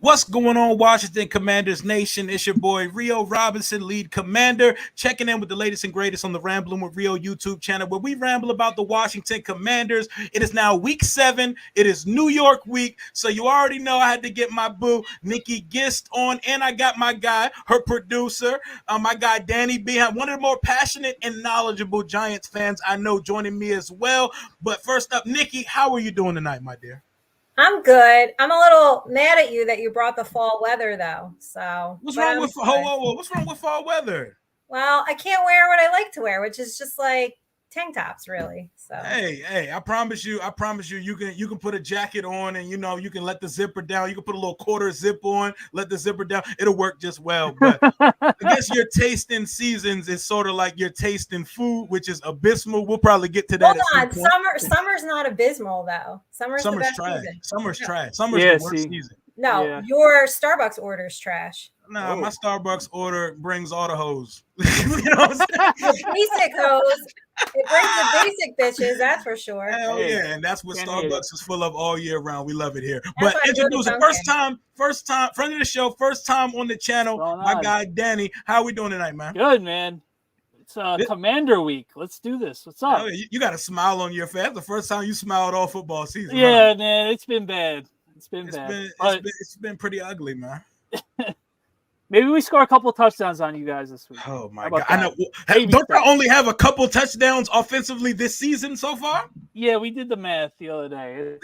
What's going on, Washington Commanders Nation? It's your boy Rio Robinson, lead commander, checking in with the latest and greatest on the Rambling with Rio YouTube channel, where we ramble about the Washington Commanders. It is now week 7. It is New York week, so you already know I had to get my boo Nikki Gist on, and I got my guy, her producer, my guy Danny B, one of the more passionate and knowledgeable Giants fans I know, joining me as well. But first up, Nikki, how are you doing tonight, my dear? I'm good. I'm a little mad at you that you brought the fall weather, though. So What's wrong with what's wrong with fall weather? Well, I can't wear what I like to wear, which is just like tank tops, really. So hey, I promise you, you can put a jacket on, and you can let the zipper down. You can put a little quarter zip on, let the zipper down. It'll work just well. But I guess your taste in seasons is sort of like your taste in food, which is abysmal. We'll probably get to that. Hold on, summer's not abysmal though. Summer's the best trash. season. Summer's trash. Summer's the worst season. No, your Starbucks order's trash. Nah, my Starbucks order brings all the hoes. You know what I'm saying? Basic hoes. It brings the basic bitches, that's for sure. Hell yeah, and that's what Starbucks is full of all year round. We love it here. But introduce the first time, friend of the show, first time on the channel, my guy Danny. How are we doing tonight, man? Good, man. It's Commander Week. Let's do this. What's up? You got a smile on your face. That's the first time you smiled all football season. Yeah, man, it's been bad. It's been pretty ugly, man. Maybe we score a couple touchdowns on you guys this week. Oh my god! I know. Don't I only have a couple touchdowns offensively this season so far? Yeah, we did the math the other day.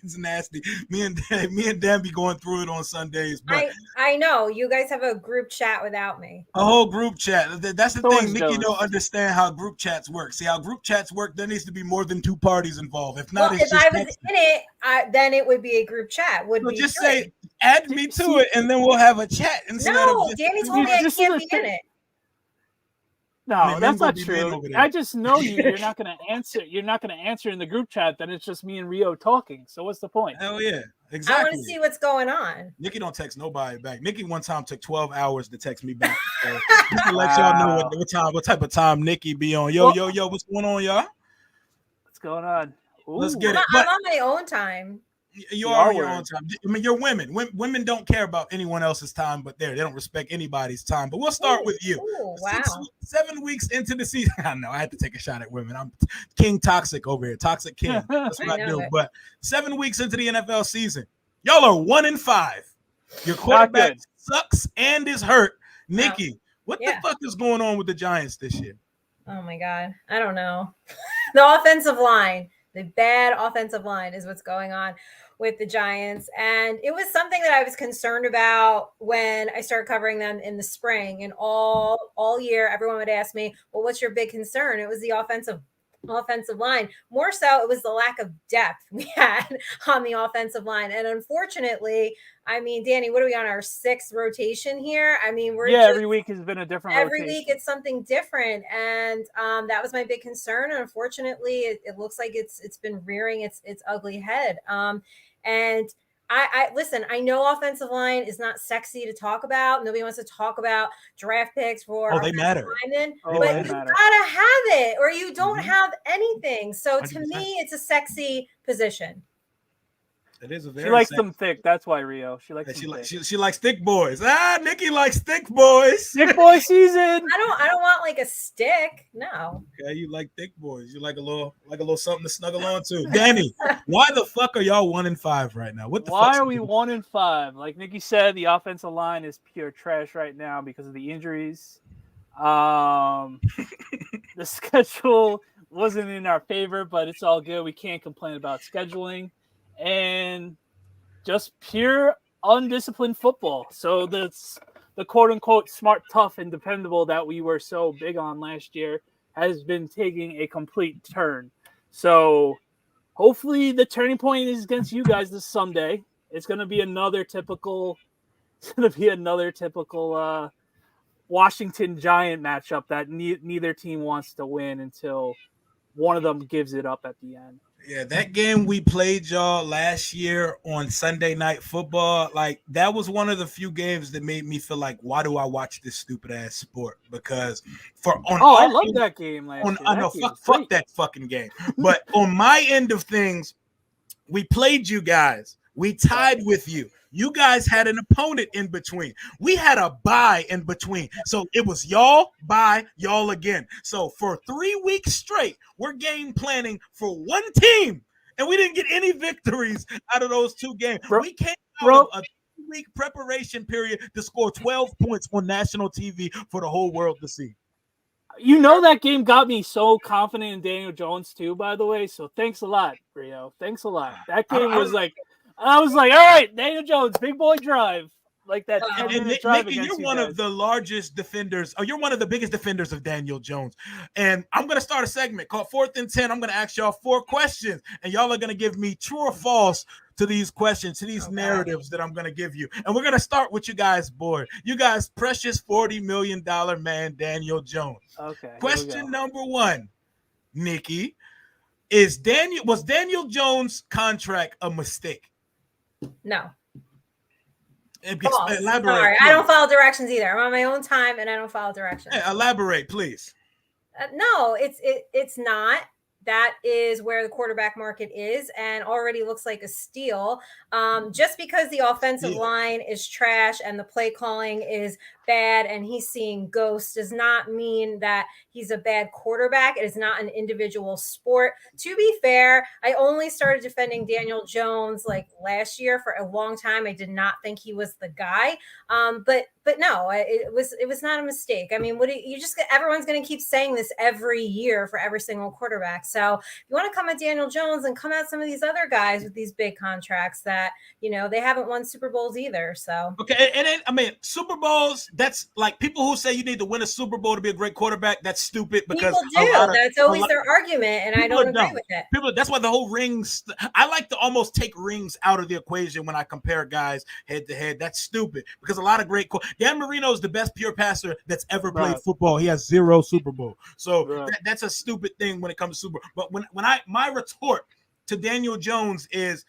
It's nasty. Me and Dan be going through it on Sundays. But I know you guys have a group chat without me. A whole group chat. That's the thing. Nikki don't understand how group chats work. See how group chats work? There needs to be more than 2 parties involved. If not, if I was in it, then it would be a group chat. Just say add me to it, and then we'll have a chat. No, Danny told me I can't be in it. No, that's not true. I just know you're not going to answer. You're not going to answer in the group chat. Then it's just me and Rio talking. So what's the point? Hell yeah, exactly. I want to see what's going on. Nikki don't text nobody back. Nikki one time took 12 hours to text me back. So just to let y'all know what type of time Nikki be on. Yo, what's going on, y'all? What's going on? Ooh. Let's get it. I'm on my own time. You are on your own time. I mean, you're women. Women don't care about anyone else's time, but they don't respect anybody's time. But we'll start with you. Wow. 7 weeks into the season. I know I had to take a shot at women. I'm King Toxic over here. Toxic King. That's what I do. But 7 weeks into the NFL season, y'all are 1-5. Your quarterback sucks and is hurt. Nikki, what the fuck is going on with the Giants this year? Oh my God. I don't know. The offensive line. The bad offensive line is what's going on with the Giants. And it was something that I was concerned about when I started covering them in the spring. And all year, everyone would ask me, well, what's your big concern? It was the offensive line. More so, it was the lack of depth we had on the offensive line. And unfortunately, I mean, Danny, what are we on our 6th rotation here? I mean, every week has been a different rotation. Week it's something different. And that was my big concern. And unfortunately, it looks like it's been rearing its ugly head. And I listen, I know offensive line is not sexy to talk about. Nobody wants to talk about draft picks for they matter. But you gotta have it or you don't have anything. So 100%. To me, it's a sexy position. It is a very. She likes them thick. That's why Rio. She likes. She likes thick boys. Nikki likes thick boys. Thick boy season. I don't want like a stick. No. Okay, you like thick boys. You like a little something to snuggle on to. Danny, why the fuck are y'all 1-5 right now? Why are we 1-5? Like Nikki said, the offensive line is pure trash right now because of the injuries. The schedule wasn't in our favor, but it's all good. We can't complain about scheduling. And just pure undisciplined football. So that's the quote-unquote smart, tough, and dependable that we were so big on last year has been taking a complete turn. So hopefully the turning point is against you guys this Sunday. It's going to be another typical Washington Giant matchup that neither team wants to win until one of them gives it up at the end. Yeah, that game we played y'all last year on Sunday Night Football, like that was one of the few games that made me feel like, why do I watch this stupid ass sport? Because I love that game last year. I know, fuck that fucking game. But on my end of things, we played you guys We tied with you. You guys had an opponent in between. We had a bye in between. So it was y'all, bye, y'all again. So for 3 weeks straight, we're game planning for one team. And we didn't get any victories out of those 2 games. We came out of a 3-week preparation period to score 12 points on national TV for the whole world to see. You know that game got me so confident in Daniel Jones too, by the way. So thanks a lot, Rio. Thanks a lot. That game I was like, all right, Daniel Jones, big boy drive. Like that 10-minute drive Nikki, against you're one of the largest defenders, or you're one of the biggest defenders of Daniel Jones. And I'm going to start a segment called 4th and 10. I'm going to ask y'all 4 questions, and y'all are going to give me true or false to these questions, to these narratives that I'm going to give you. And we're going to start with you guys, boy. You guys, precious $40 million man, Daniel Jones. Okay. Question number 1, Nikki, was Daniel Jones' contract a mistake? No. Elaborate. Sorry, I don't follow directions either. I'm on my own time, and I don't follow directions. Hey, elaborate, please. No, it's not. That is where the quarterback market is, and already looks like a steal. Just because the offensive line is trash and the play calling is bad and he's seeing ghosts does not mean that he's a bad quarterback. It is not an individual sport. To be fair, I only started defending Daniel Jones like last year. For a long time, I did not think he was the guy. But no, it was not a mistake. I mean, everyone's going to keep saying this every year for every single quarterback. So if you want to come at Daniel Jones and come at some of these other guys with these big contracts that, they haven't won Super Bowls either. So, okay. And then, I mean, Super Bowls, that's like people who say you need to win a Super Bowl to be a great quarterback. That's stupid because that's always their argument. And I don't agree with it. That's why the whole rings, I like to almost take rings out of the equation when I compare guys head to head. That's stupid because a lot of great, Dan Marino is the best pure passer that's ever played football. He has 0 Super Bowl. So that's a stupid thing when it comes to Super Bowl. But my retort to Daniel Jones is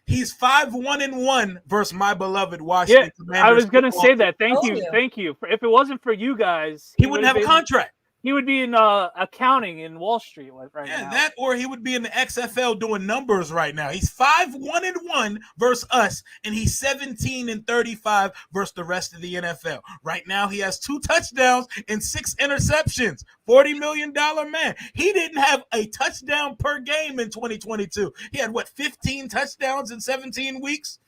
he's 5-1-1 versus my beloved Washington Commanders. I was going to say that. Thank you. If it wasn't for you guys, he wouldn't have a contract. He would be in accounting in Wall Street right now. That or he would be in the XFL doing numbers right now. He's 5-1-1 versus us, and he's 17-35 versus the rest of the NFL. Right now, he has 2 touchdowns and 6 interceptions. $40 million man. He didn't have a touchdown per game in 2022. He had 15 touchdowns in 17 weeks?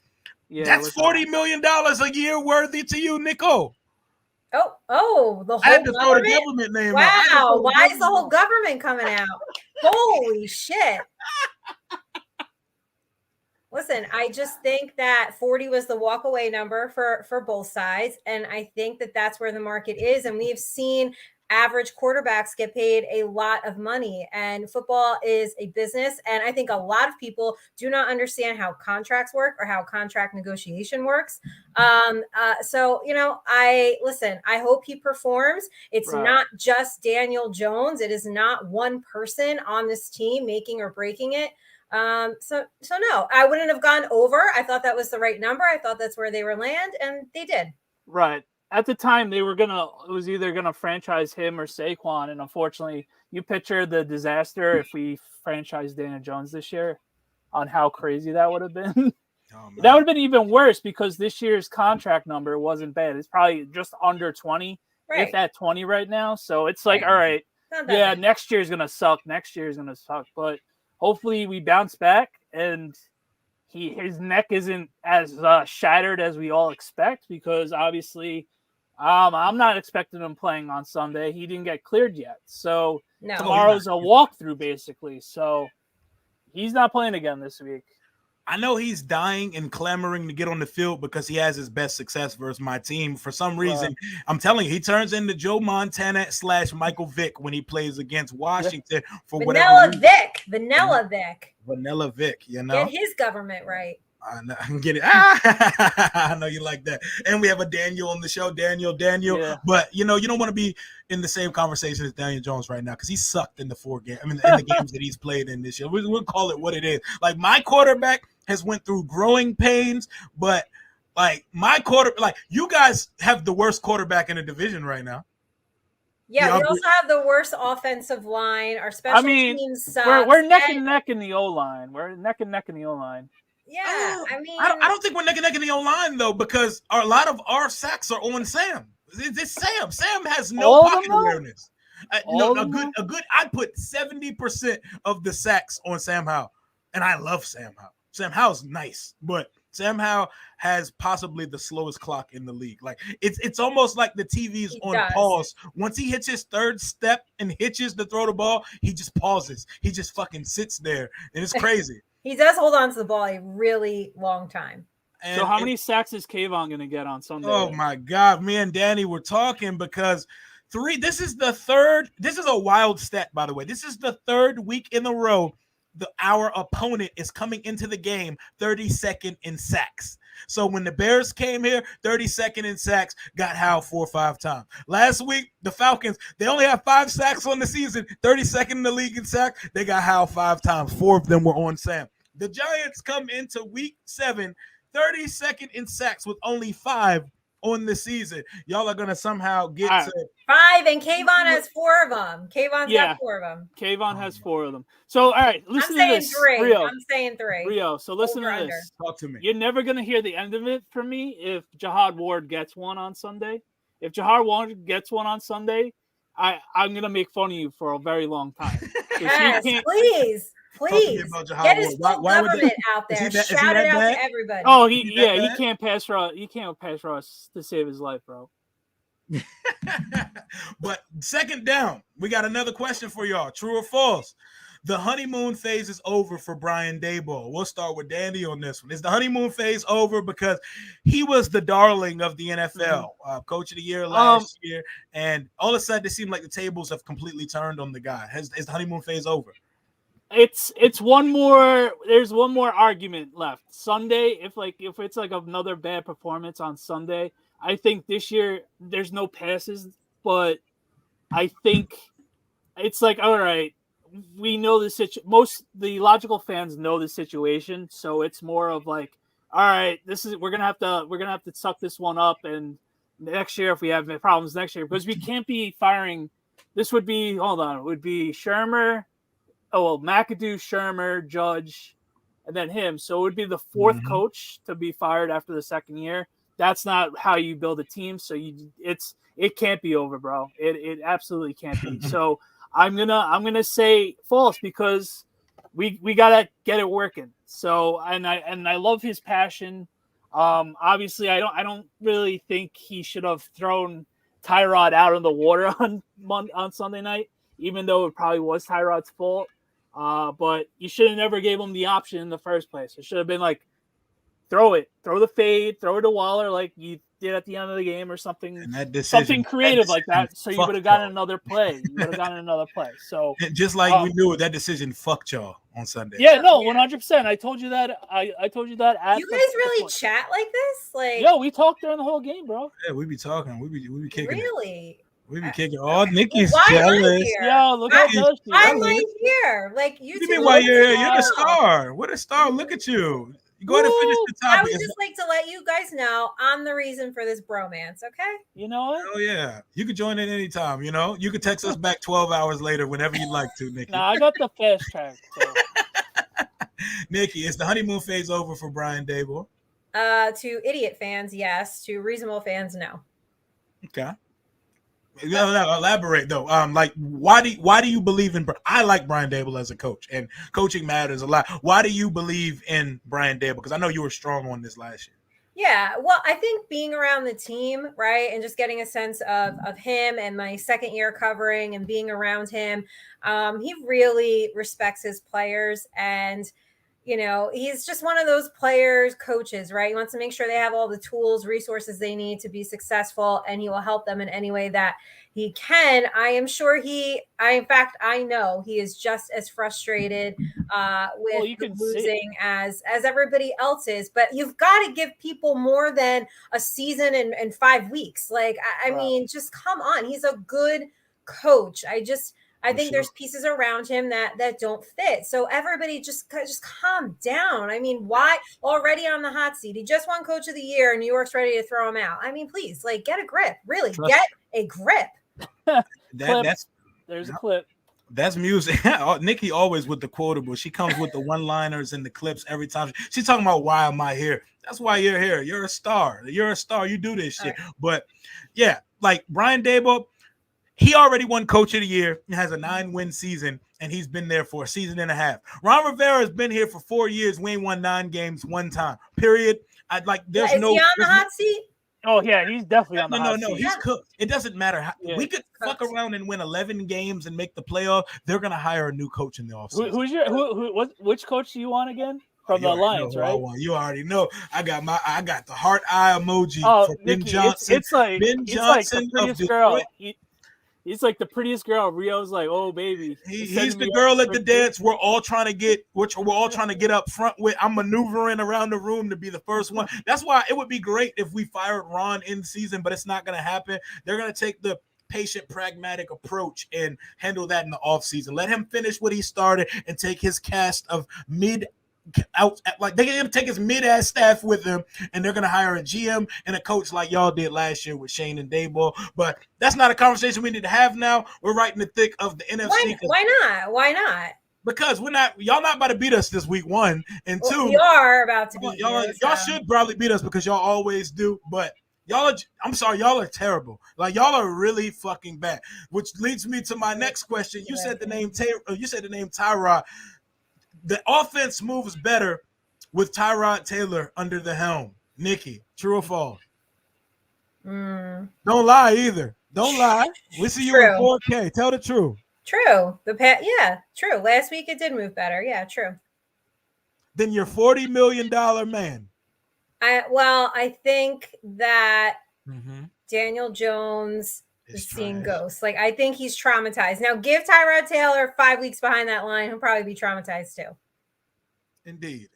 Yeah, that's $40 million a year worthy to you, Nico. Oh, the whole I had to throw the government name out. Wow, why is the whole government coming out? Holy shit. Listen, I just think that 40 was the walkaway number for both sides. And I think that that's where the market is. And we've seen average quarterbacks get paid a lot of money, and football is a business. And I think a lot of people do not understand how contracts work or how contract negotiation works. So, I hope he performs. It's not just Daniel Jones. It is not one person on this team making or breaking it. So no, I wouldn't have gone over. I thought that was the right number. I thought that's where they were land, and they did. Right. At the time, it was either going to franchise him or Saquon. And unfortunately, you picture the disaster if we franchised Daniel Jones this year on how crazy that would have been. That would have been even worse because this year's contract number wasn't bad. It's probably just under 20, if at 20 right now. So it's like, all right, bad. Next year's going to suck. But hopefully we bounce back and his neck isn't as shattered as we all expect because obviously I'm not expecting him playing on Sunday. He didn't get cleared yet. So tomorrow's a walkthrough basically. So he's not playing again this week. I know he's dying and clamoring to get on the field because he has his best success versus my team. For some reason, I'm telling you, he turns into Joe Montana / Michael Vick when he plays against Washington for Vanilla whatever. Vanilla Vick. Vanilla Vick, Get his government right. I know, get it. I know you like that. And we have a Daniel on the show, Daniel. Yeah. But you don't want to be in the same conversation as Daniel Jones right now because he sucked in the 4 games. I mean, in the games that he's played in this year. We'll call it what it is. Like my quarterback has went through growing pains, but like you guys have the worst quarterback in the division right now. Yeah, we also have the worst offensive line. Our special teams suck. We're neck and neck in the O-line. We're neck and neck in the O-line. I mean, I don't think we're neck and neck in the O-line though, because a lot of our sacks are on Sam. It's Sam. Sam has no All of pocket them, though? awareness. All A of them, good. I put 70% of the sacks on Sam Howell, and I love Sam Howell. Sam Howell's nice, but Sam Howell has possibly the slowest clock in the league. Like it's almost like the TV's He on does. pause. Once he hits his third step and hitches to throw the ball, he just pauses. He just fucking sits there, and it's crazy. He does hold on to the ball a really long time. And so how many sacks is Kayvon going to get on Sunday? Oh my God, me and Danny were talking because this is the third. This is a wild stat, by the way. This is the third week in a row our opponent is coming into the game 32nd in sacks. So when the Bears came here, 32nd in sacks, got Howell 4 or 5 times. Last week, the Falcons, they only have 5 sacks on the season, 32nd in the league in sacks. They got Howell 5 times. 4 of them were on Sam. The Giants come into week 7, 32nd in sacks with only 5 on the season. Y'all are gonna somehow get to 5, and Kayvon has 4 of them. Kayvon's got 4 of them. Kayvon has 4 of them. So, all right, listen to this. 3. Rio. I'm saying 3. Rio, so listen Over, to under. this. talk to me. You're never going to hear the end of it from me if Jahan Ward gets one on Sunday. If Jahan Ward gets one on Sunday, I'm going to make fun of you for a very long time. Yes, please. Get his full government out there. Shout it out to everybody. Oh, he can't pass rush. He can't pass rush to save his life, bro. But second down, we got another question for y'all. True or false? The honeymoon phase is over for Brian Daboll. We'll start with Danny on this one. Is the honeymoon phase over because he was the darling of the NFL, coach of the year last year, and all of a sudden it seemed like the tables have completely turned on the guy. Is the honeymoon phase over? It's one more. There's one more argument left. Sunday, if it's like another bad performance on Sunday, I think this year there's no passes, but I think it's like, all right, we know the situation. Most the logical fans know the situation, so it's more of like, all right, we're gonna have to suck this one up, and next year if we have problems next year, because we can't be firing. This would be it would be Shermer. McAdoo, Shermer, Judge, and then him. So it would be the 4th coach to be fired after the second year. That's not how you build a team. So it can't be over, bro. It absolutely can't be. So I'm gonna say false because we gotta get it working. So and I love his passion. Obviously I don't really think he should have thrown Tyrod out in the water on Sunday night, even though it probably was Tyrod's fault. But you should have never gave him the option in the first place. It should have been like, throw the fade, throw it to Waller like you did at the end of the game or something. And that decision, something creative like that. So you would have gotten another play. So just like we knew that decision fucked y'all on Sunday. Yeah, no, 100%. I told you that. I told you that. You guys really chat like this? Like, yo, we talked during the whole game, bro. Yeah, we be talking. We be kicking. Really? We be kicking. Oh, Nikki's jealous. Yo, look how jealous she is. I'm right here. Like you. What do you mean? Why you're here? You're the star. What a star! Look at you. Go ahead and finish the topic. I would just like to let you guys know I'm the reason for this bromance. Okay. You know what? Oh yeah, you can join in anytime. You know, you can text us back 12 hours later whenever you'd like to, Nikki. Nah, I got the fast track. So. Nikki, is the honeymoon phase over for Brian Daboll? To idiot fans, yes. To reasonable fans, no. Okay. No, elaborate though. Like why do you believe in? I like Brian Daboll as a coach, and coaching matters a lot. Why do you believe in Brian Daboll? Because I know you were strong on this last year. Yeah, well, I think being around the team, right, and just getting a sense of him and my second year covering and being around him, he really respects his players, and you know, he's just one of those coaches, right? He wants to make sure they have all the tools, resources they need to be successful, and he will help them in any way that he can. I am sure I know he is just as frustrated with losing as everybody else is, but you've got to give people more than a season and 5 weeks. Like, I mean, just come on. He's a good coach. I think there's pieces around him that don't fit. So everybody just calm down. I mean, why already on the hot seat? He just won Coach of the Year and New York's ready to throw him out. I mean, please, like, get a grip. Really, get a grip. There's a clip. That's music. Nikki always with the quotable. She comes with the one-liners and the clips every time. She's talking about why am I here? That's why you're here. You're a star. You're a star. You do this shit. Right. But yeah, like Brian Daboll, he already won Coach of the Year. He has a 9-win season, and he's been there for a season and a half. Ron Rivera has been here for 4 years. We ain't won 9 games one time. Period. I'd like. There's is no. He on the hot seat? Oh yeah, he's definitely on the hot seat. No, he's cooked. It doesn't matter how we could fuck around and win 11 games and make the playoff. They're gonna hire a new coach in the offseason. Which coach do you want again? From the Lions, right? You already know. I got the heart eye emoji for Nikki, Ben Johnson. It's like Johnson the prettiest girl. He's like the prettiest girl. Rio's like, oh baby. He's the girl at the dance. We're all trying to get up front with. I'm maneuvering around the room to be the first one. That's why it would be great if we fired Ron in season, but it's not going to happen. They're going to take the patient, pragmatic approach and handle that in the offseason. Let him finish what he started and take his cast of like they can take his mid-ass staff with him, and they're gonna hire a GM and a coach like y'all did last year with Shane and Daboll. But that's not a conversation we need to have now. We're right in the thick of the NFC. Why not? Because y'all not about to beat us this week 1 and 2. We are about to beat y'all should probably beat us because y'all always do, but I'm sorry, y'all are terrible. Like y'all are really fucking bad. Which leads me to my next question. You said the name Tyrod. The offense moves better with Tyrod Taylor under the helm. Nikki, true or false? Don't lie either. Don't lie. We see you in 4K. Tell the truth. True. True. Last week it did move better. Yeah, true. Then you're $40 million man. I think that Daniel Jones is seeing ghosts. Like, I think he's traumatized. Now, give Tyrod Taylor 5 weeks behind that line. He'll probably be traumatized too. Indeed.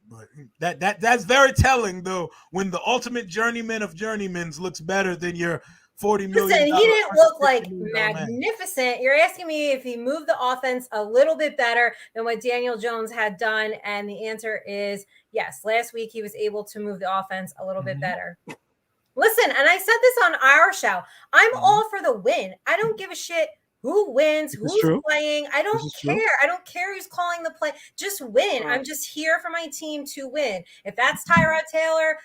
But that's very telling, though, when the ultimate journeyman of journeymans looks better than your $40 million. Listen, he didn't look like magnificent. Man. You're asking me if he moved the offense a little bit better than what Daniel Jones had done, and the answer is yes. Last week, he was able to move the offense a little bit better. Listen, and I said this on our show. I'm all for the win. I don't give a shit who wins, who's playing. I don't care. I don't care who's calling the play. Just win. I'm just here for my team to win. If that's Tyrod Taylor,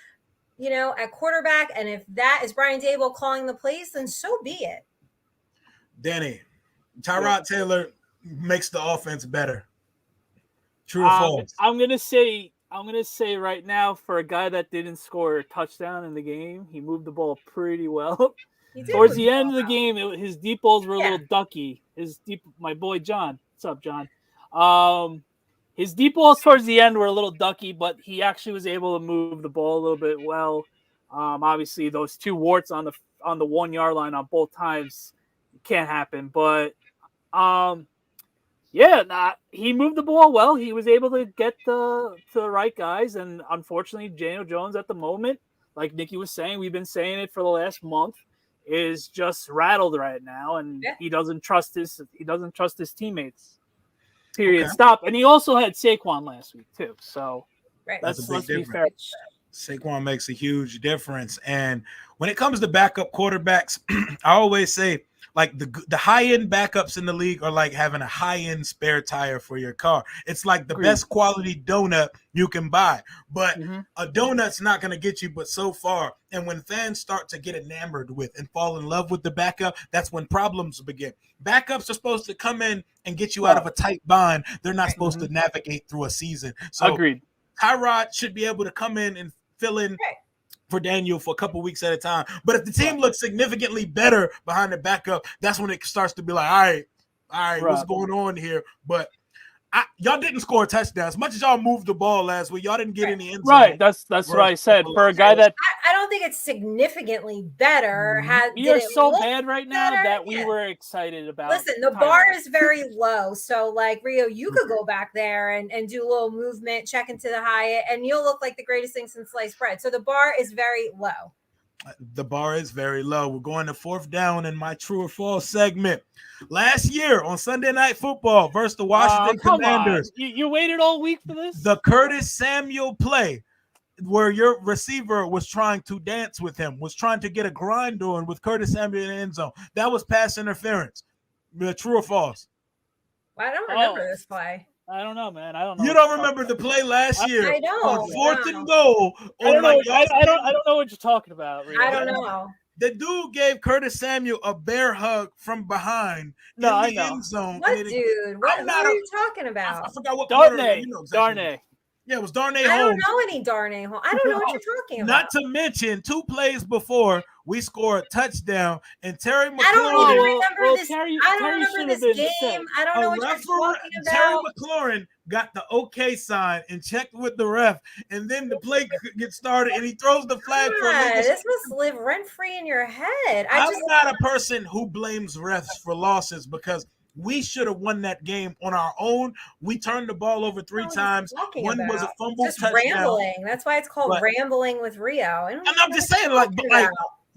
at quarterback, and if that is Brian Daboll calling the plays, then so be it. Danny, Tyrod Taylor makes the offense better. True or false? I'm gonna say right now, for a guy that didn't score a touchdown in the game, he moved the ball pretty well. Towards the end of the game, his deep balls were a little ducky. My boy John, what's up, John? His deep balls towards the end were a little ducky, but he actually was able to move the ball a little bit well. Obviously, those 2 warts on the 1 yard line on both times can't happen, but he moved the ball well. He was able to get to the right guys, and unfortunately, Daniel Jones at the moment, like Nikki was saying, we've been saying it for the last month, is just rattled right now, and he doesn't trust his teammates. Period. Okay. Stop. And he also had Saquon last week too. So let's be fair. Saquon makes a huge difference. And when it comes to backup quarterbacks, I always say, like, the high-end backups in the league are like having a high-end spare tire for your car. It's like the best quality donut you can buy. But a donut's not going to get you but so far. And when fans start to get enamored with and fall in love with the backup, that's when problems begin. Backups are supposed to come in and get you out of a tight bind. They're not supposed to navigate through a season. So agreed. Tyrod should be able to come in and fill in for Daniel for a couple weeks at a time. But if the team looks significantly better behind the backup, that's when it starts to be like, all right, what's going on here? But y'all didn't score a touchdown. As much as y'all moved the ball last week, y'all didn't get any end zone. Right, that's what I said. For a guy that I don't think it's significantly better. You're so bad right now that we were excited about. Listen, the bar is very low. So, like, Rio, you could go back there and do a little movement, check into the Hyatt, and you'll look like the greatest thing since sliced bread. So the bar is very low. The bar is very low. We're going to 4th down in my true or false segment. Last year on Sunday Night Football versus the Washington Commanders. You waited all week for this? The Curtis Samuel play where your receiver was trying to dance with him, was trying to get a grind on with Curtis Samuel in the end zone. That was pass interference. True or false? I don't remember this play. I don't know, man. I don't know. You don't remember the play last year? I don't. On 4th and goal. I don't know. I don't know what you're talking about. Really. I don't know. The dude gave Curtis Samuel a bear hug from behind in the end zone. What dude? What are you talking about? I forgot what Darnay. Darnay. Yeah, it was Darnay Holmes. I don't know any Darnay Holmes. I don't know what you're talking about. Not to mention, 2 plays before, we scored a touchdown, and Terry McLaurin. I don't even remember this. I don't remember this game. I don't know what you're talking about. Terry McLaurin got the okay sign and checked with the ref, and then the play gets started, and he throws the flag for this must live rent-free in your head. I'm not a person who blames refs for losses because we should have won that game on our own. We turned the ball over 3 times. One was a fumble touchdown. Rambling. That's why it's called rambling with Rio. And I'm just saying, like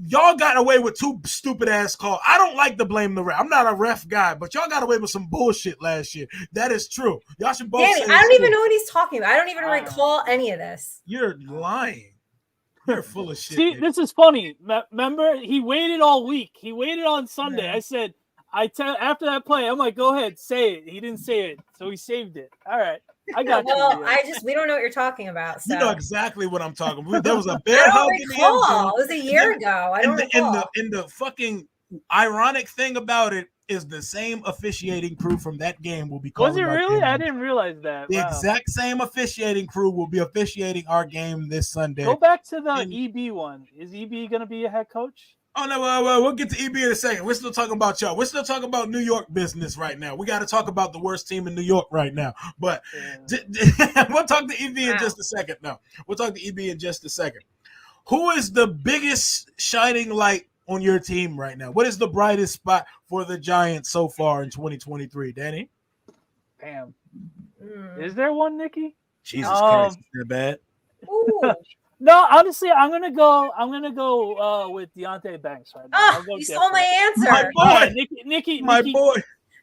y'all got away with 2 stupid ass calls. I don't like to blame the ref. I'm not a ref guy, but y'all got away with some bullshit last year. That is true. Y'all should both. Danny, I don't even know what he's talking about. I don't even recall any of this. You're lying. You're full of shit. See, this is funny. Remember, he waited all week. He waited on Sunday. Yeah. I said, after that play, I'm like, go ahead, say it. He didn't say it, so he saved it. All right, I got you. Well, we don't know what you're talking about. So. You know exactly what I'm talking about. There was a bear hug in the end zone. It was a year ago. I don't recall. And the fucking ironic thing about it is the same officiating crew from that game will be calling. Was it really? I didn't realize that. The exact same officiating crew will be officiating our game this Sunday. Go back to the EB one. Is EB going to be a head coach? Oh, no, we'll get to EB in a second. We're still talking about y'all. We're still talking about New York business right now. We got to talk about the worst team in New York right now. But we'll talk to EB in just a second. No, we'll talk to EB in just a second. Who is the biggest shining light on your team right now? What is the brightest spot for the Giants so far in 2023, Danny? Damn. Is there one, Nikki? Jesus Christ, is that bad? Ooh. No, honestly, I'm gonna go with Deontay Banks right now. You stole my answer. My boy, Nikki, my boy.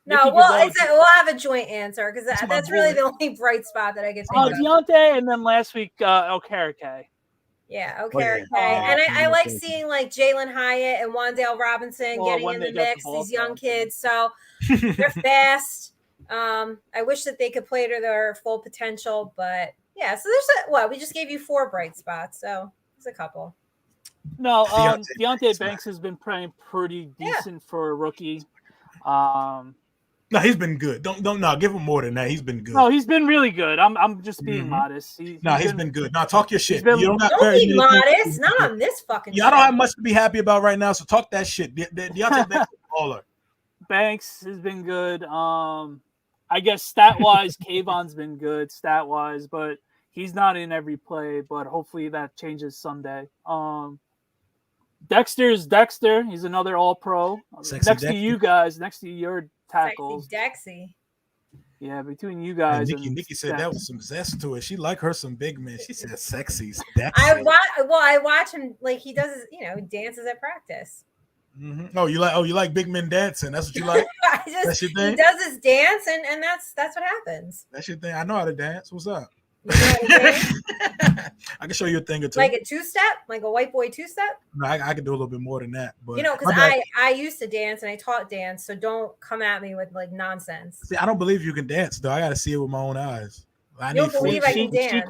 No, we'll have a joint answer because that's really the only bright spot that I can think of. Deontay, and then last week, Okereke. Yeah, okay. And I like seeing like Jalen Hyatt and Wan'Dale Robinson getting in the mix. These young kids, so they're fast. I wish that they could play to their full potential, but. Yeah, so there's we just gave you 4 bright spots, so there's a couple. No, Deontay Banks has been playing pretty decent for a rookie. No, he's been good. Don't give him more than that. He's been good. No, he's been really good. I'm just being modest. He's been good. Now talk your shit. Don't be modest. Not on this fucking. I don't have much to be happy about right now. So talk that shit. Deontay Banks is a baller. Banks has been good. I guess stat-wise, Kayvon's been good stat-wise, but he's not in every play, but hopefully that changes Sunday. Dexter's Dexter. He's another all-pro. Next to you guys, next to your tackles. Dexy. Yeah, between you guys. Nikki said that was some zest to it. She like her some big men. She said sexy. Dexy. I watch him, like he does his, he dances at practice. Mm-hmm. Oh, you like big men dancing? That's what you like? That's your thing? He does his dance, and that's what happens. That's your thing. I know how to dance. What's up? You know how to dance? I can show you a thing or two. Like a 2-step, like a white boy 2-step. No, I can do a little bit more than that. But because I used to dance and I taught dance, so don't come at me with like nonsense. See, I don't believe you can dance though. I got to see it with my own eyes. I can dance. She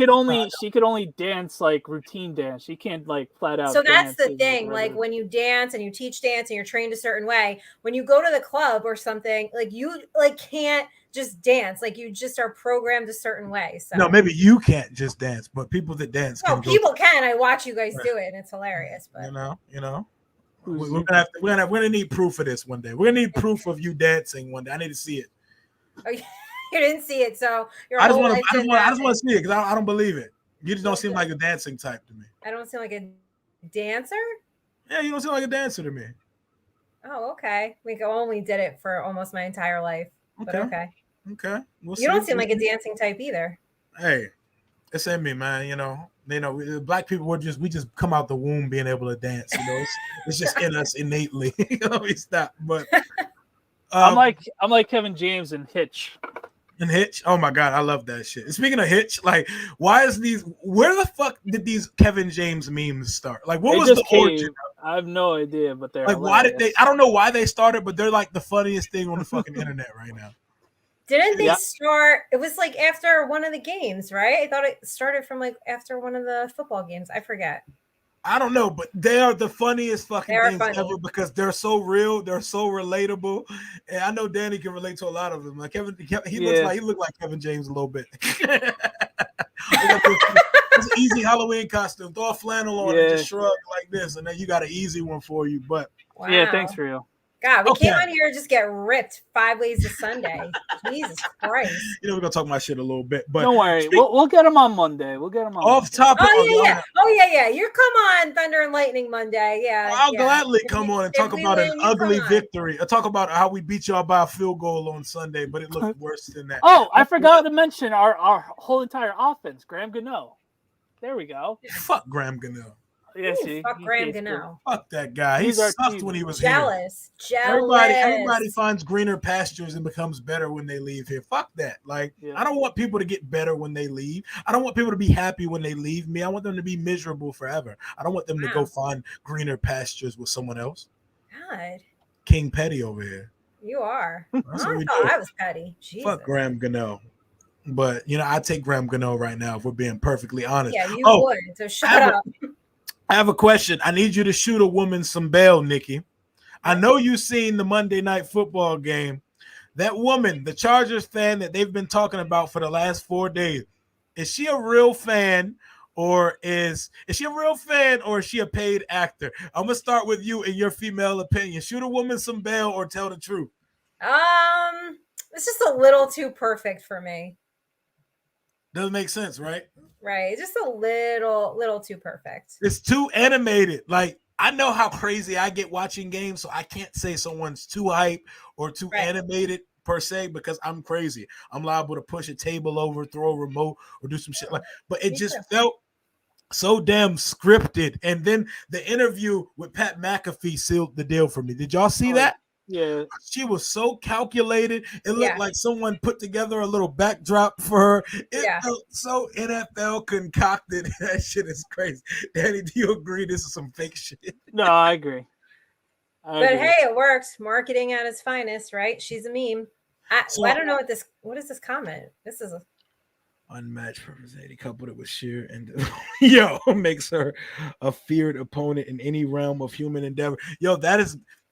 could only dance like routine dance. She can't like flat out. So that's the thing. Like when you dance and you teach dance and you're trained a certain way, when you go to the club or something, like you like can't just dance. Like you just are programmed a certain way. So no, maybe you can't just dance, but people that dance. No, people can. I watch you guys do it, and it's hilarious. But you know, we're gonna need proof of this one day. We're gonna need proof of you dancing one day. I need to see it. Oh, yeah. You didn't see it, so I just want to see it because I don't believe it. You just don't seem like a dancing type to me. I don't seem like a dancer? Yeah, you don't seem like a dancer to me. Oh, okay. We only did it for almost my entire life. But okay. Okay. You don't seem like a dancing type either. Hey, it's in me, man. Black people we just come out the womb being able to dance. It's just in us innately. We stop. But I'm like Kevin James and Hitch. And Hitch, oh my god, I love that shit. And speaking of Hitch, like, where the fuck did these Kevin James memes start? Like, what was the origin? I have no idea, but they're like, why did they? I don't know why they started, but they're like the funniest thing on the fucking internet right now. Didn't they Yeah. start? It was like after one of the games, right? I thought it started from like after one of the football games. I forget. I don't know, but they are the funniest fucking They are things funny. ever because they're so real, they're so relatable, and I know Danny can relate to a lot of them. Like he looked like Kevin James a little bit. It's an easy Halloween costume. Throw a flannel on and just shrug like this, and then you got an easy one for you. But Wow. Yeah, thanks, Rio. God, we came on here to just get ripped 5 ways to Sunday. Jesus Christ. You know, we're gonna talk my shit a little bit, but Don't worry, we'll get them on Monday. We'll get them on off topic. Oh yeah. You come on Thunder and Lightning Monday. Yeah. I'll gladly come on and talk about an ugly victory. I'll talk about how we beat y'all by a field goal on Sunday, but it looked worse than that. Oh, I forgot to mention our whole entire offense. Graham Gano. There we go. Fuck Graham Gano. Yeah, fuck Graham Gano. Fuck that guy. He sucked when he was jealous. here. Everybody finds greener pastures and becomes better when they leave here. Fuck that. Like, I don't want people to get better when they leave. I don't want people to be happy when they leave me. I want them to be miserable forever. I don't want them to go find greener pastures with someone else. God. King Petty over here. You are. I thought I was petty. Jesus. Fuck Graham Gano. But, I take Graham Gano right now if we're being perfectly honest. Yeah, you would. So shut up. I have a question. I need you to shoot a woman some bail, Nikki. I know you've seen the Monday Night Football game. That woman, the Chargers fan that they've been talking about for the last 4 days, is she a real fan or is she a paid actor? I'm going to start with you and your female opinion. Shoot a woman some bail or tell the truth. It's just a little too perfect for me. Doesn't make sense, right? Right. Just a little too perfect. It's too animated. Like, I know how crazy I get watching games, so I can't say someone's too hype or too animated per se because I'm crazy. I'm liable to push a table over, throw a remote, or do some shit like. But it just felt so damn scripted. And then the interview with Pat McAfee sealed the deal for me. Did y'all see that? Yeah, she was so calculated. It looked like someone put together a little backdrop for her. It felt so NFL concocted. That shit is crazy. Danny, do you agree this is some fake shit? No, I agree. Hey, it works. Marketing at its finest, right? She's a meme. I don't know what is this comment? This is a unmatched personality coupled it with sheer and makes her a feared opponent in any realm of human endeavor.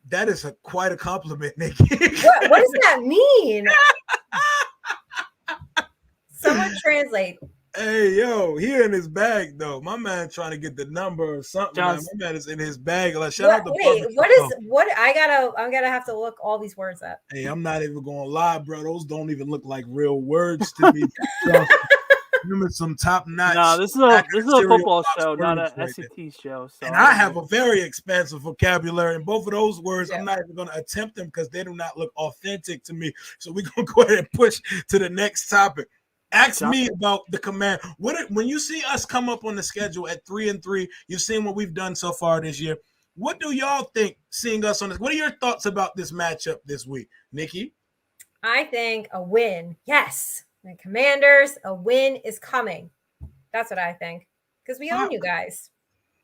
That is quite a compliment, Nikki. What does that mean? Someone translate. Hey, he in his bag though. My man trying to get the number or something. My man is in his bag. Like, shout out to I'm gonna have to look all these words up. Hey, I'm not even gonna lie, bro. Those don't even look like real words to me. Remember some top notch. No, this is a football show, not a SAT show. So and I have a very expansive vocabulary, and both of those words I'm not even going to attempt them because they do not look authentic to me. So we're gonna go ahead and push to the next topic. Ask me about the command. When you see us come up on the schedule at 3-3, you've seen what we've done so far this year. What do y'all think seeing us on this? What are your thoughts about this matchup this week, Nikki? I think a win. Yes. The Commanders, a win is coming. That's what I think. Because we own you guys.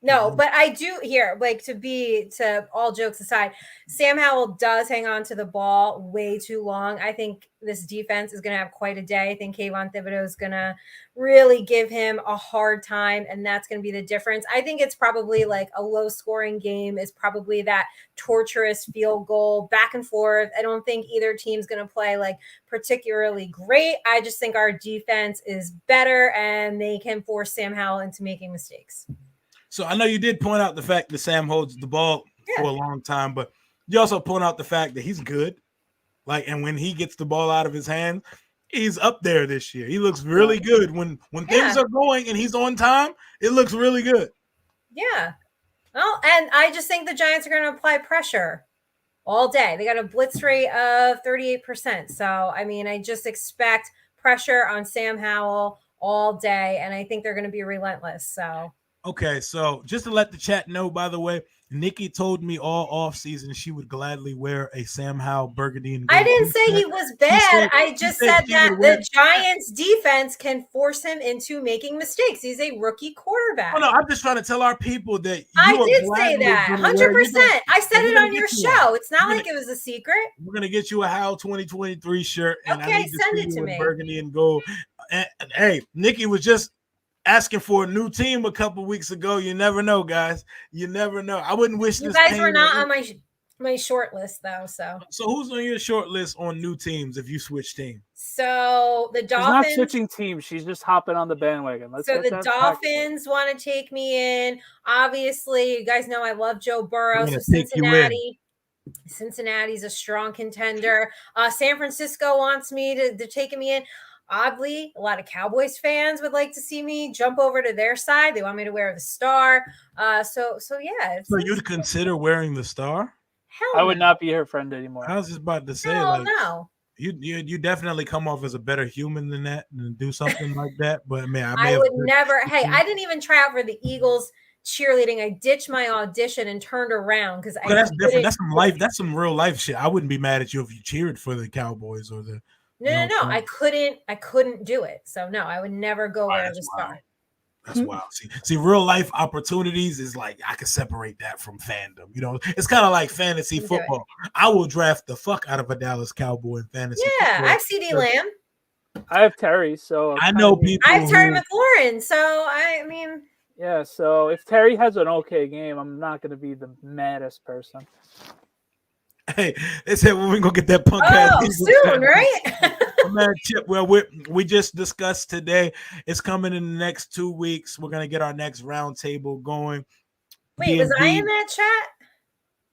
No, but I do here, to all jokes aside, Sam Howell does hang on to the ball way too long. I think this defense is going to have quite a day. I think Kayvon Thibodeau is going to really give him a hard time, and that's going to be the difference. I think it's probably like a low-scoring game is probably that torturous field goal back and forth. I don't think either team's going to play like particularly great. I just think our defense is better, and they can force Sam Howell into making mistakes. So I know you did point out the fact that Sam holds the ball for a long time, but you also point out the fact that he's good. And when he gets the ball out of his hand, he's up there this year. He looks really good. When things are going and he's on time, it looks really good. Yeah. Well, and I just think the Giants are going to apply pressure all day. They got a blitz rate of 38%. So, I just expect pressure on Sam Howell all day, and I think they're going to be relentless. So Okay, so just to let the chat know, by the way, Nikki told me all off season she would gladly wear a Sam Howell burgundy and I gold. didn't say he was bad. I just said she that would wear. the Giants defense can force him into making mistakes. He's a rookie quarterback. Oh no, I'm just trying to tell our people that I you are did say gladly that gonna wear- 100%. I said we're it gonna on get your you one. show. It's not We're like it was a secret. We're gonna get you a Howell 2023 shirt, and I Okay, need to send see it to you in me. burgundy and gold. And hey, Nikki was just asking for a new team a couple weeks ago. You never know, guys. You never know. I wouldn't wish You this. guys were pain not on- on my short list though. So who's on your short list on new teams if you switch teams? So the She's not Dolphins. switching teams. She's just hopping on the bandwagon. Let's So get the that Dolphins want to take me in. Obviously, you guys know I love Joe Burrow. We're So gonna take you in. Cincinnati's a strong contender. San Francisco wants me to take me in. Oddly, a lot of Cowboys fans would like to see me jump over to their side. They want me to wear the star. So yeah. So you'd consider wearing the star? Hell I would no. not be her friend anymore. I was just about to say, Hell no. You definitely come off as a better human than that and do something like that. But man, I would never. Hey, I didn't even try out for the Eagles cheerleading. I ditched my audition and turned around because that's different. That's some life. That's some real life shit. I wouldn't be mad at you if you cheered for the Cowboys or the. No. I couldn't do it. So no, I would never go wear the star. That's wild. See, real life opportunities is like I can separate that from fandom. You know, it's kind of like fantasy football. I will draft the fuck out of a Dallas Cowboy in fantasy. Yeah, I have CD Lamb. I have Terry, so I know people. I have Terry McLaurin, so I mean. Yeah, so if Terry has an okay game, I'm not going to be the maddest person. Hey, they said when we gonna get that punk ass. Soon, right? Man, Chip. Well, we just discussed today. It's coming in the next 2 weeks. We're gonna get our next roundtable going. Wait, was I in that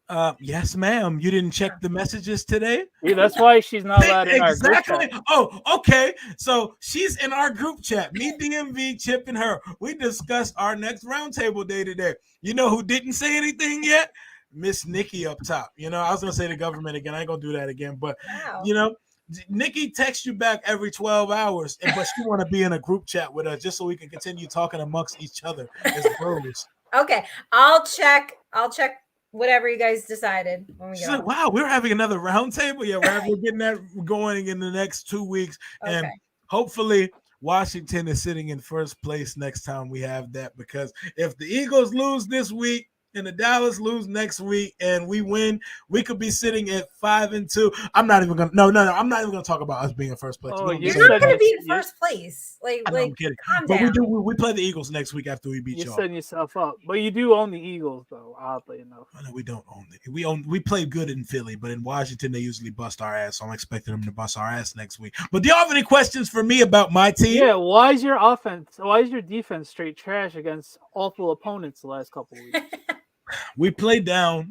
chat? Yes, ma'am. You didn't check the messages today? Yeah, that's why she's not allowed in our group chat. Oh, okay. So she's in our group chat. Me, DMV, Chip, and her. We discussed our next roundtable day today. You know who didn't say anything yet? Miss Nikki up top. You know, I was gonna say the government again. I ain't gonna do that again. But you know, Nikki texts you back every 12 hours, but she want to be in a group chat with us just so we can continue talking amongst each other as bros. Okay, I'll check whatever you guys decided when we go. Like, wow, we're having another roundtable. Yeah, we're getting that going in the next 2 weeks, and hopefully Washington is sitting in first place next time we have that. Because if the Eagles lose this week and the Dallas lose next week and we win, we could be sitting at 5-2. I'm not even gonna I'm not even gonna talk about us being in first place. Oh, you're not gonna be in first place. I'm kidding. Calm down. We play the Eagles next week after we beat y'all. You're setting yourself up. But you do own the Eagles though, oddly enough. No, we don't own it. We play good in Philly, but in Washington they usually bust our ass. So I'm expecting them to bust our ass next week. But do y'all have any questions for me about my team? Yeah, why is your defense straight trash against awful opponents the last couple of weeks? We play to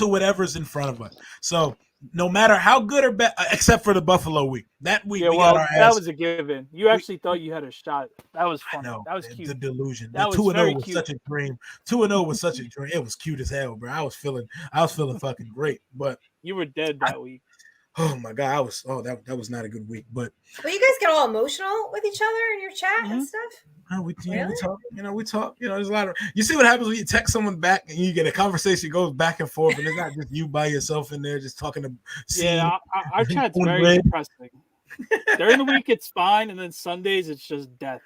whatever's in front of us. So no matter how good or bad, except for the Buffalo week. That week, that was a given. You actually thought you had a shot. That was fun. That was cute. The delusion. That the 2-0 was such a dream. 2-0 was such a dream. It was cute as hell, bro. I was feeling fucking great. But you were dead that week. Oh my god, that was not a good week. But you guys get all emotional with each other in your chat and stuff. We talk. We talk. There's a lot of. You see what happens when you text someone back and you get a conversation goes back and forth, and it's not just you by yourself in there just talking to. Yeah, our chat's very depressing. During the week it's fine, and then Sundays it's just death.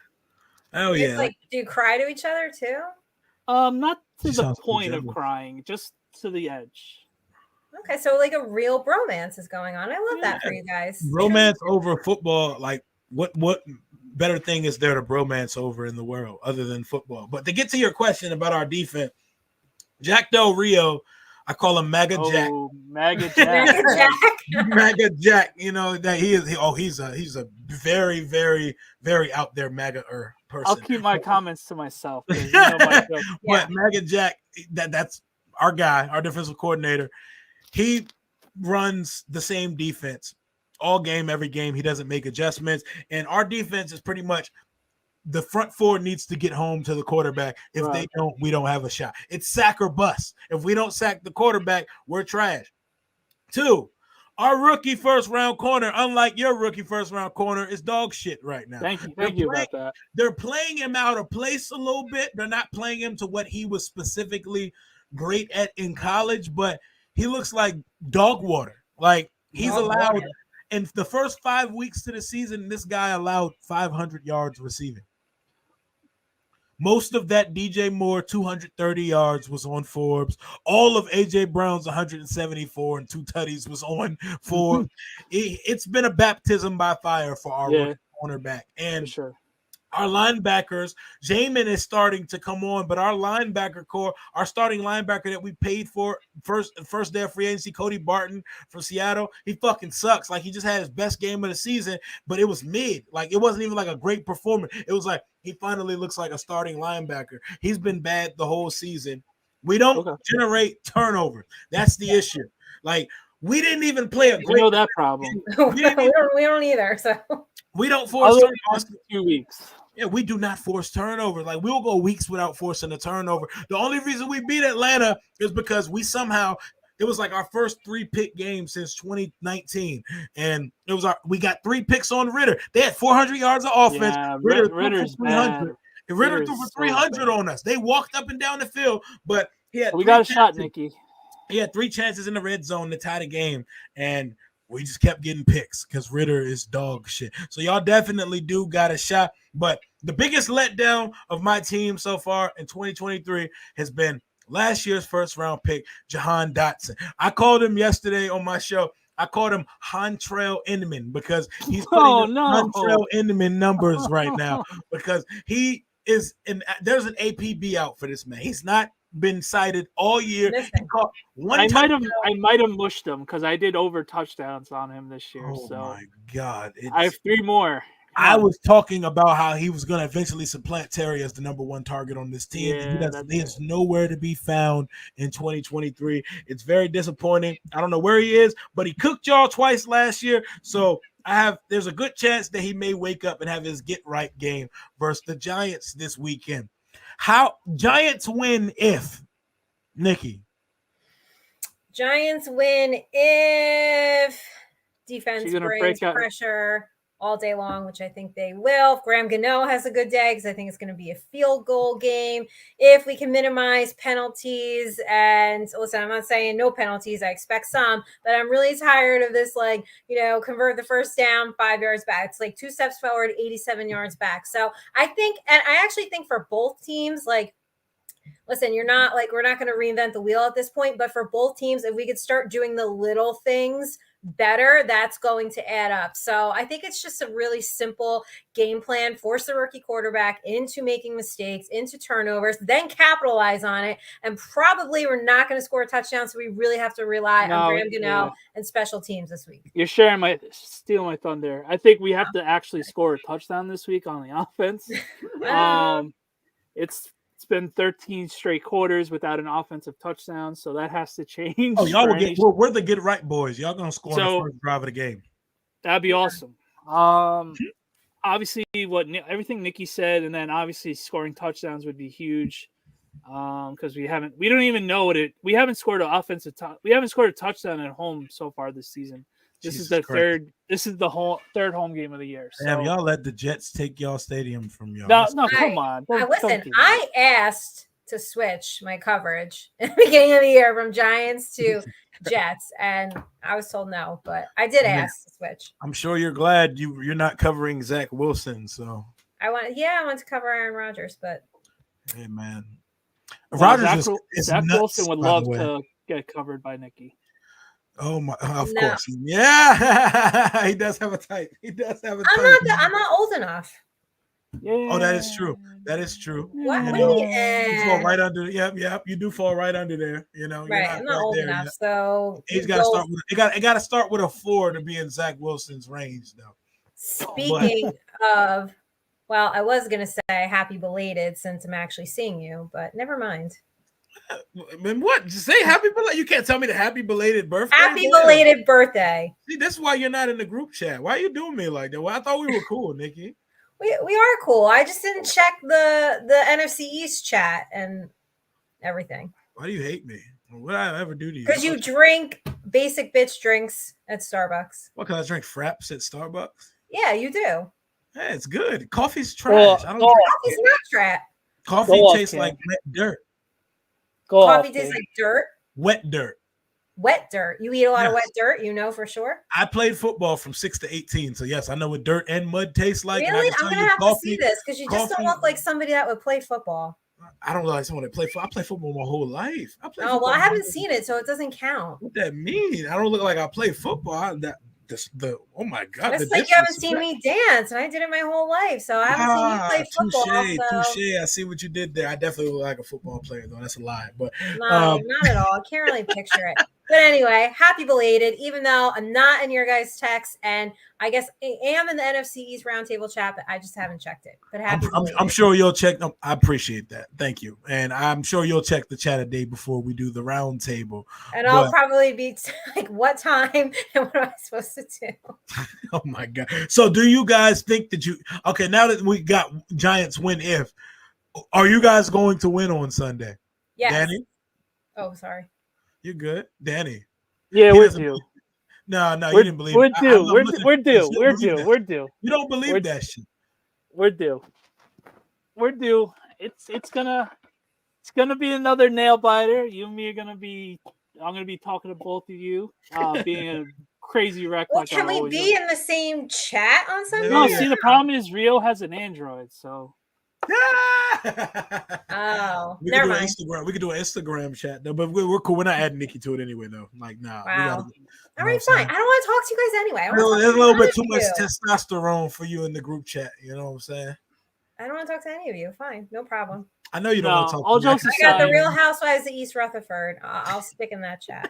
Oh yeah. Like, do you cry to each other too? Not to the point of crying, just to the edge. Okay, so like a real bromance is going on. I love that for you guys. Romance over football, like what better thing is there to bromance over in the world other than football? But to get to your question about our defense, Jack Del Rio, I call him Maga Jack. Maga Jack. Maga Jack. You know that he's a very, very, very out there MAGA person. I'll keep my comments to myself. You know my joke. But Maga Jack, that's our guy, our defensive coordinator. He runs the same defense all game, every game. He doesn't make adjustments. And our defense is pretty much the front four needs to get home to the quarterback. If they don't, we don't have a shot. It's sack or bust. If we don't sack the quarterback, we're trash. 2, Our rookie first round corner, unlike your rookie first round corner, is dog shit right now. Thank you about that. They're playing him out of place a little bit. They're not playing him to what he was specifically great at in college, but he looks like dog water. Like he's allowed in the first 5 weeks to the season, this guy allowed 500 yards receiving. Most of that DJ Moore 230 yards was on Forbes. All of AJ Brown's 174 and 2 tutties was on Forbes. It's been a baptism by fire for our cornerback. And sure. Our linebackers, Jamin is starting to come on, but our linebacker core, our starting linebacker that we paid for first day of free agency, Cody Barton from Seattle, he fucking sucks. Like he just had his best game of the season, but it was mid. Like it wasn't even like a great performance. It was like he finally looks like a starting linebacker. He's been bad the whole season. We don't generate turnover. That's the issue. Like we didn't even play a great. You know that problem. we don't either. So we don't force a few weeks. Yeah, we do not force turnover. Like we'll go weeks without forcing a turnover. The only reason we beat Atlanta is because we somehow it was like our first 3-pick game since 2019, and it was we got 3 picks on Ritter. They had 400 yards of offense. Yeah, Ritter's 300. Ritter threw for 300 on us. They walked up and down the field, but he had. We got a shot, Nikki. He had 3 chances in the red zone to tie the game, and we just kept getting picks because Ritter is dog shit. So y'all definitely do got a shot. But the biggest letdown of my team so far in 2023 has been last year's first-round pick, Jahan Dotson. I called him yesterday on my show. I called him Huntrail Inman because he's putting Huntrail Inman numbers right now because he is there's an APB out for this man. He's not been cited all year. I might have mushed him because I did over touchdowns on him this year. Oh my God. I have 3 more. I was talking about how he was going to eventually supplant Terry as the number 1 target on this team. Yeah, he is nowhere to be found in 2023. It's very disappointing. I don't know where he is, but he cooked y'all twice last year. So there's a good chance that he may wake up and have his get right game versus the Giants this weekend. How Giants win if, Nikki? Giants win if defense brings pressure all day long, which I think they will. If Graham Gano has a good day, because I think it's going to be a field goal game. If we can minimize penalties, and listen, I'm not saying no penalties. I expect some, but I'm really tired of this, convert the first down 5 yards back. It's like 2 steps forward, 87 yards back. So I think, and I actually think for both teams, listen, we're not going to reinvent the wheel at this point, but for both teams, if we could start doing the little things better, that's going to add up. So I think it's just a really simple game plan. Force the rookie quarterback into making mistakes, into turnovers, then capitalize on it. And probably we're not going to score a touchdown, so we really have to rely on Graham Gano and special teams this week. You're stealing my thunder. I think we have to actually score a touchdown this week on the offense. It's been 13 straight quarters without an offensive touchdown, so that has to change. Oh, y'all we're the get right boys. Y'all gonna score on the first drive of the game. That'd be awesome. Obviously, everything Nikki said, and then obviously scoring touchdowns would be huge. Because we don't even know we haven't scored we haven't scored a touchdown at home so far this season. This is the third home game of the year. So. Damn, y'all let the Jets take y'all stadium from y'all. No, come on. Listen, I asked to switch my coverage at the beginning of the year from Giants to Jets, and I was told no, but I did ask to switch. I'm sure you're glad you're not covering Zach Wilson. So I want to cover Aaron Rodgers, but hey, man, Rodgers Zach Wilson would love to get covered by Nikki. Oh my! Of course, yeah. He does have a type. I'm not old enough. Yeah. Oh, that is true. What? You fall right under. Yep. You do fall right under there. Right. I'm not old enough, so he's got to start. It got to start with a 4 to be in Zach Wilson's range, though. Speaking of, well, I was gonna say happy belated since I'm actually seeing you, but never mind. Man, what? Just say happy belated. You can't tell me the happy belated birthday. Happy belated birthday. See, that's why you're not in the group chat. Why are you doing me like that? Well, I thought we were cool, Nikki. We are cool. I just didn't check the NFC East chat and everything. Why do you hate me? What did I ever do to you? Because you drink basic bitch drinks at Starbucks. What can I drink? Fraps at Starbucks? Yeah, you do. Yeah, it's good. Coffee's trash. I don't drink Coffee's not trash. coffee. Go off, Tastes Ken. like wet dirt. Coffee tastes like dirt. Wet dirt. Wet dirt. You eat a lot of Yes. wet dirt, you know for sure. I played football from 6 to 18, so yes, I know what dirt and mud tastes like. Really? And I can I'm tell gonna you have to coffee, see this because you just don't look like somebody that would play football. I don't like someone that play football. I play football my whole life. I play Oh well, I haven't seen it, so it doesn't count. What that mean? I don't look like I play football. Oh my god! It's like you haven't seen me dance, and I did it my whole life, so I haven't seen you play football. Touche. I see what you did there. I definitely look like a football player, though. That's a lie, but no, not at all. I can't really picture it. But anyway, happy belated. Even though I'm not in your guys' text, and I guess I am in the NFC East roundtable chat, but I just haven't checked it. But happy belated. I'm sure you'll check. I appreciate that. Thank you, and I'm sure you'll check the chat a day before we do the roundtable. And I'll probably be like, "What time and what am I supposed to do?" Oh my god! So, do you guys think that okay? Now that we got Giants win, are you guys going to win on Sunday? Yes. Danny? Oh, sorry. You're good, Danny. Yeah, we're due. No, you didn't believe we're it. Due. We're due. We're due. You don't believe that shit. We're due. We're due. It's gonna be another nail biter. You and me I'm gonna be talking to both of you. Being a crazy wreck. Well, can we be in the same chat on Sunday? No, see, the problem is Rio has an Android, so. Oh, never mind. We could do an Instagram chat though, but we're cool. We're not adding Nikki to it anyway, though. Like, nah. Wow. All right, fine. I don't want to talk to you guys anyway. There's a little bit too much testosterone for you in the group chat. You know what I'm saying? I don't want to talk to any of you. Fine, no problem. I know you don't want to talk. All jokes aside, I got the Real Housewives of East Rutherford. I'll stick in that chat.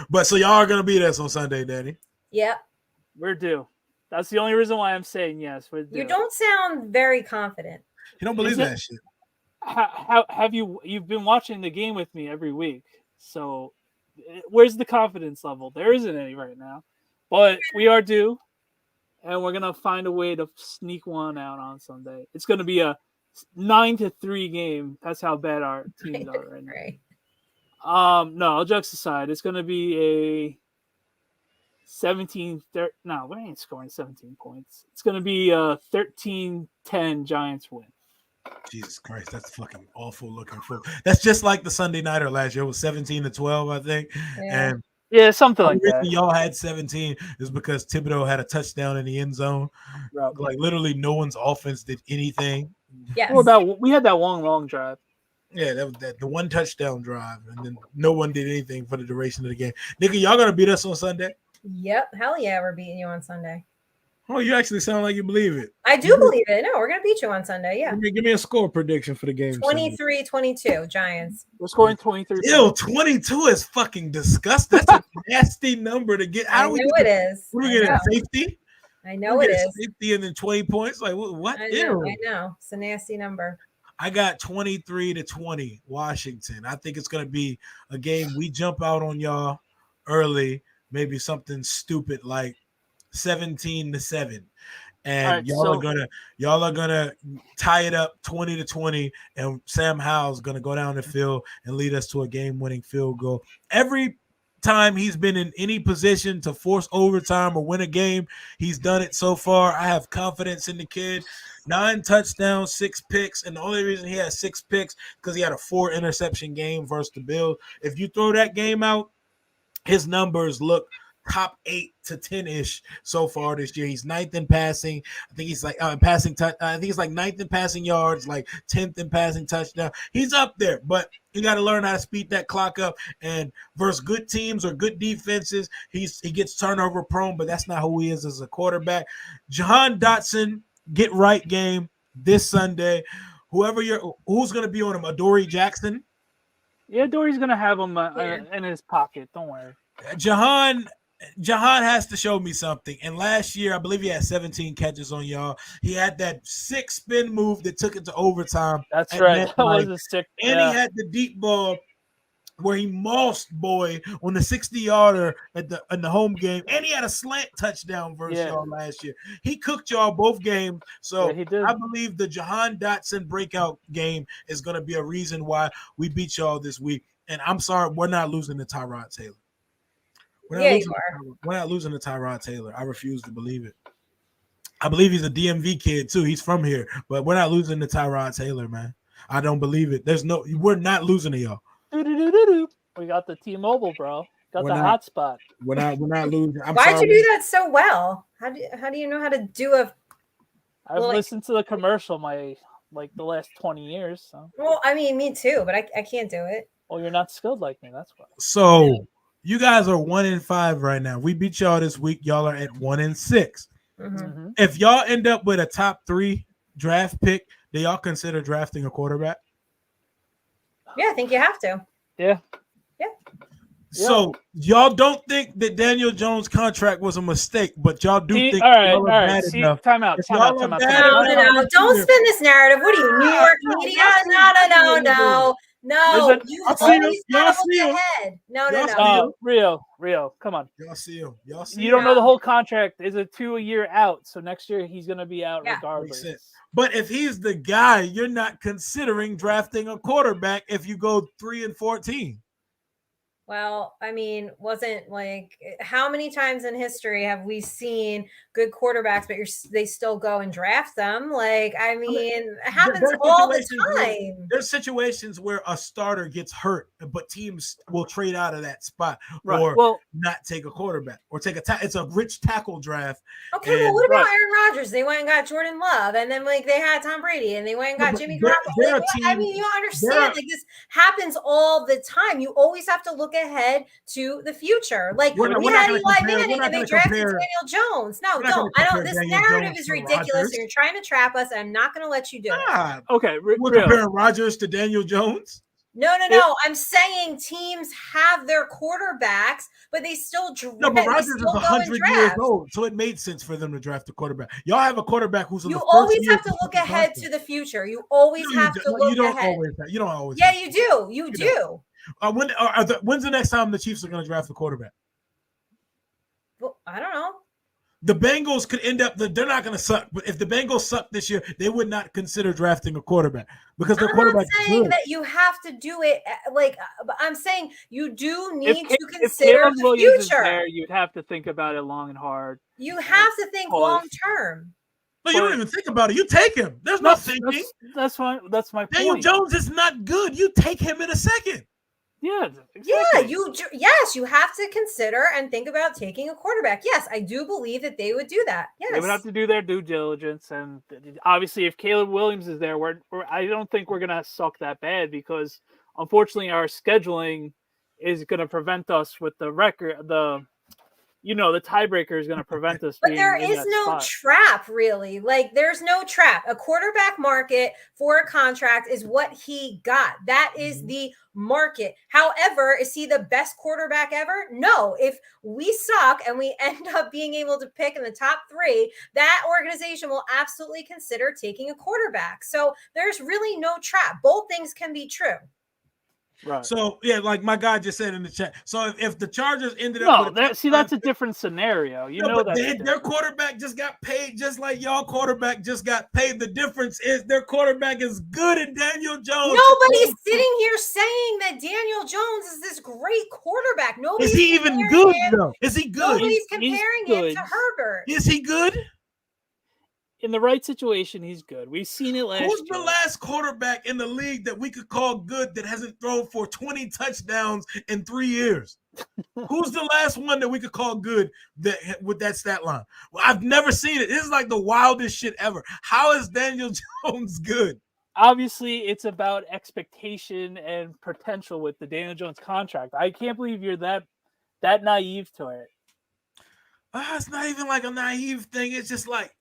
But so y'all are gonna be there on Sunday, Danny? Yep. We're due. That's the only reason why I'm saying yes. We're due. You don't sound very confident. You don't believe that shit. How have you've been watching the game with me every week? So where's the confidence level? There isn't any right now. But we are due, and we're gonna find a way to sneak one out on Sunday. It's gonna be a 9-3 game. That's how bad our teams are right now. Right. No, all jokes aside, it's gonna be a 17. No, we ain't scoring 17 points. It's gonna be a 13-10 Giants win. Jesus Christ, that's fucking awful looking for. That's just like the Sunday nighter last year. It was 17-12, I think. Yeah. And yeah, something like that. Y'all had 17 is because Thibodeau had a touchdown in the end zone. Right. Like literally, no one's offense did anything. Yes. Well, we had that long drive. Yeah, that was the one touchdown drive, and then no one did anything for the duration of the game. Nikki, y'all gonna beat us on Sunday? Yep. Hell yeah, we're beating you on Sunday. Oh, you actually sound like you believe it. I do believe it. No, we're gonna beat you on Sunday. Yeah. Give me a score prediction for the game. 23-22 Giants. We're scoring 23. Ew, 22 is fucking disgusting. That's a nasty number to get. I know it is. What are we getting? 50? I know it is. 50 and then 20 points. Like what? I know. It's a nasty number. I got 23-20 Washington. I think it's gonna be a game we jump out on y'all early, maybe something stupid like 17-7. And right, y'all are gonna tie it up 20-20, and Sam Howell's gonna go down the field and lead us to a game-winning field goal. Every time he's been in any position to force overtime or win a game, he's done it so far. I have confidence in the kid. 9 touchdowns, 6 picks, and the only reason he has 6 picks because he had a 4 interception game versus the Bills. If you throw that game out, his numbers look top 8 to 10-ish so far this year. He's 9th in passing. I think he's like I think he's like 9th in passing yards, like 10th in passing touchdown. He's up there, but you got to learn how to speed that clock up. And versus good teams or good defenses, he gets turnover prone, but that's not who he is as a quarterback. Jahan Dotson, get right game this Sunday. Who's going to be on him? Adoree Jackson? Yeah, Dory's going to have him in his pocket. Don't worry. Jahan has to show me something. And last year, I believe he had 17 catches on y'all. He had that 6 spin move that took it to overtime. That's right. That was a sick. And he had the deep ball where he mossed boy on the 60-yarder in the home game, and he had a slant touchdown versus y'all last year. He cooked y'all both games, so he did. I believe the Jahan Dotson breakout game is going to be a reason why we beat y'all this week. And I'm sorry, we're not losing to Tyrod Taylor. We're not losing to Tyrod Taylor. I refuse to believe it. I believe he's a DMV kid too. He's from here, but we're not losing to Tyrod Taylor, man. I don't believe it. We're not losing to y'all. We got the T-Mobile, bro. Got the hotspot. We're not losing. Why'd you do that so well? How do you know how to do a? I've listened to the commercial the last 20 years. So. Well, I mean, me too, but I can't do it. Well, you're not skilled like me. That's why. So you guys are 1-5 right now. We beat y'all this week. Y'all are at 1-6. Mm-hmm. If y'all end up with a top 3 draft pick, do y'all consider drafting a quarterback? Yeah, I think you have to. Yeah. So y'all don't think that Daniel Jones' contract was a mistake, but y'all do think all right. See, time out. No. Don't spin this narrative. What are you, New York media? No. No, you always gotta look ahead. No. Rio, come on. Y'all see him. You don't know the whole contract is a 2-year out, so next year he's gonna be out regardless. But if he's the guy, you're not considering drafting a quarterback if you go 3-14. Well, I mean, wasn't like how many times in history have we seen good quarterbacks, but they still go and draft them? Like, I mean, it happens all the time. There's situations where a starter gets hurt, but teams will trade out of that spot or not take a quarterback or take it's a rich tackle draft. Okay, well, what about Aaron Rodgers? They went and got Jordan Love, and then they had Tom Brady, and they went and got Jimmy Garoppolo. I mean, you understand? This happens all the time. You always have to look ahead to the future. Like we had Eli Manning and they drafted Daniel Jones. No, don't. I don't. This narrative is ridiculous. You're trying to trap us. I'm not going to let you do it. Okay, we're comparing Rodgers to Daniel Jones. No. I'm saying teams have their quarterbacks, but they still draft. No, but Rodgers is 100 years old, so it made sense for them to draft a quarterback. Y'all have a quarterback who's in the first year. You always have to look ahead to the future. You always have to look ahead. You don't always. Yeah, you do. You do. When's the next time the Chiefs are going to draft a quarterback? Well, I don't know. The Bengals could end up they're not going to suck, but if the Bengals suck this year, they would not consider drafting a quarterback because their quarterback. I'm not saying that you have to do it. I'm saying you do need to consider the future. There, you'd have to think about it long and hard. You have to think long term. No, you don't even think about it. You take him. There's no thinking. That's fine. That's my point. Daniel Jones is not good. You take him in a second. Yeah, exactly. You have to consider and think about taking a quarterback. Yes, I do believe that they would do that. Yes, they would have to do their due diligence, and obviously, if Caleb Williams is there, I don't think we're gonna suck that bad because unfortunately, our scheduling is gonna prevent us with the record. The tiebreaker is going to prevent us. But there is no trap, really. Like, there's no trap. A quarterback market for a contract is what he got. That is the market. However, is he the best quarterback ever? No. If we suck and we end up being able to pick in the top 3, that organization will absolutely consider taking a quarterback. So there's really no trap. Both things can be true. Right. So like my guy just said in the chat. So if the Chargers ended up, that's a different scenario. Their quarterback just got paid, just like y'all quarterback just got paid. The difference is their quarterback is good, and Daniel Jones. Nobody's sitting here saying that Daniel Jones is this great quarterback. Nobody's is he even good though? Is he good? Nobody's comparing him to Herbert. Is he good? In the right situation, he's good. We've seen it last year. Who's the last quarterback in the league that we could call good that hasn't thrown for 20 touchdowns in 3 years? Who's the last one that we could call good with that stat line? Well, I've never seen it. This is like the wildest shit ever. How is Daniel Jones good? Obviously, it's about expectation and potential with the Daniel Jones contract. I can't believe you're that naive to it. It's not even like a naive thing. It's just like,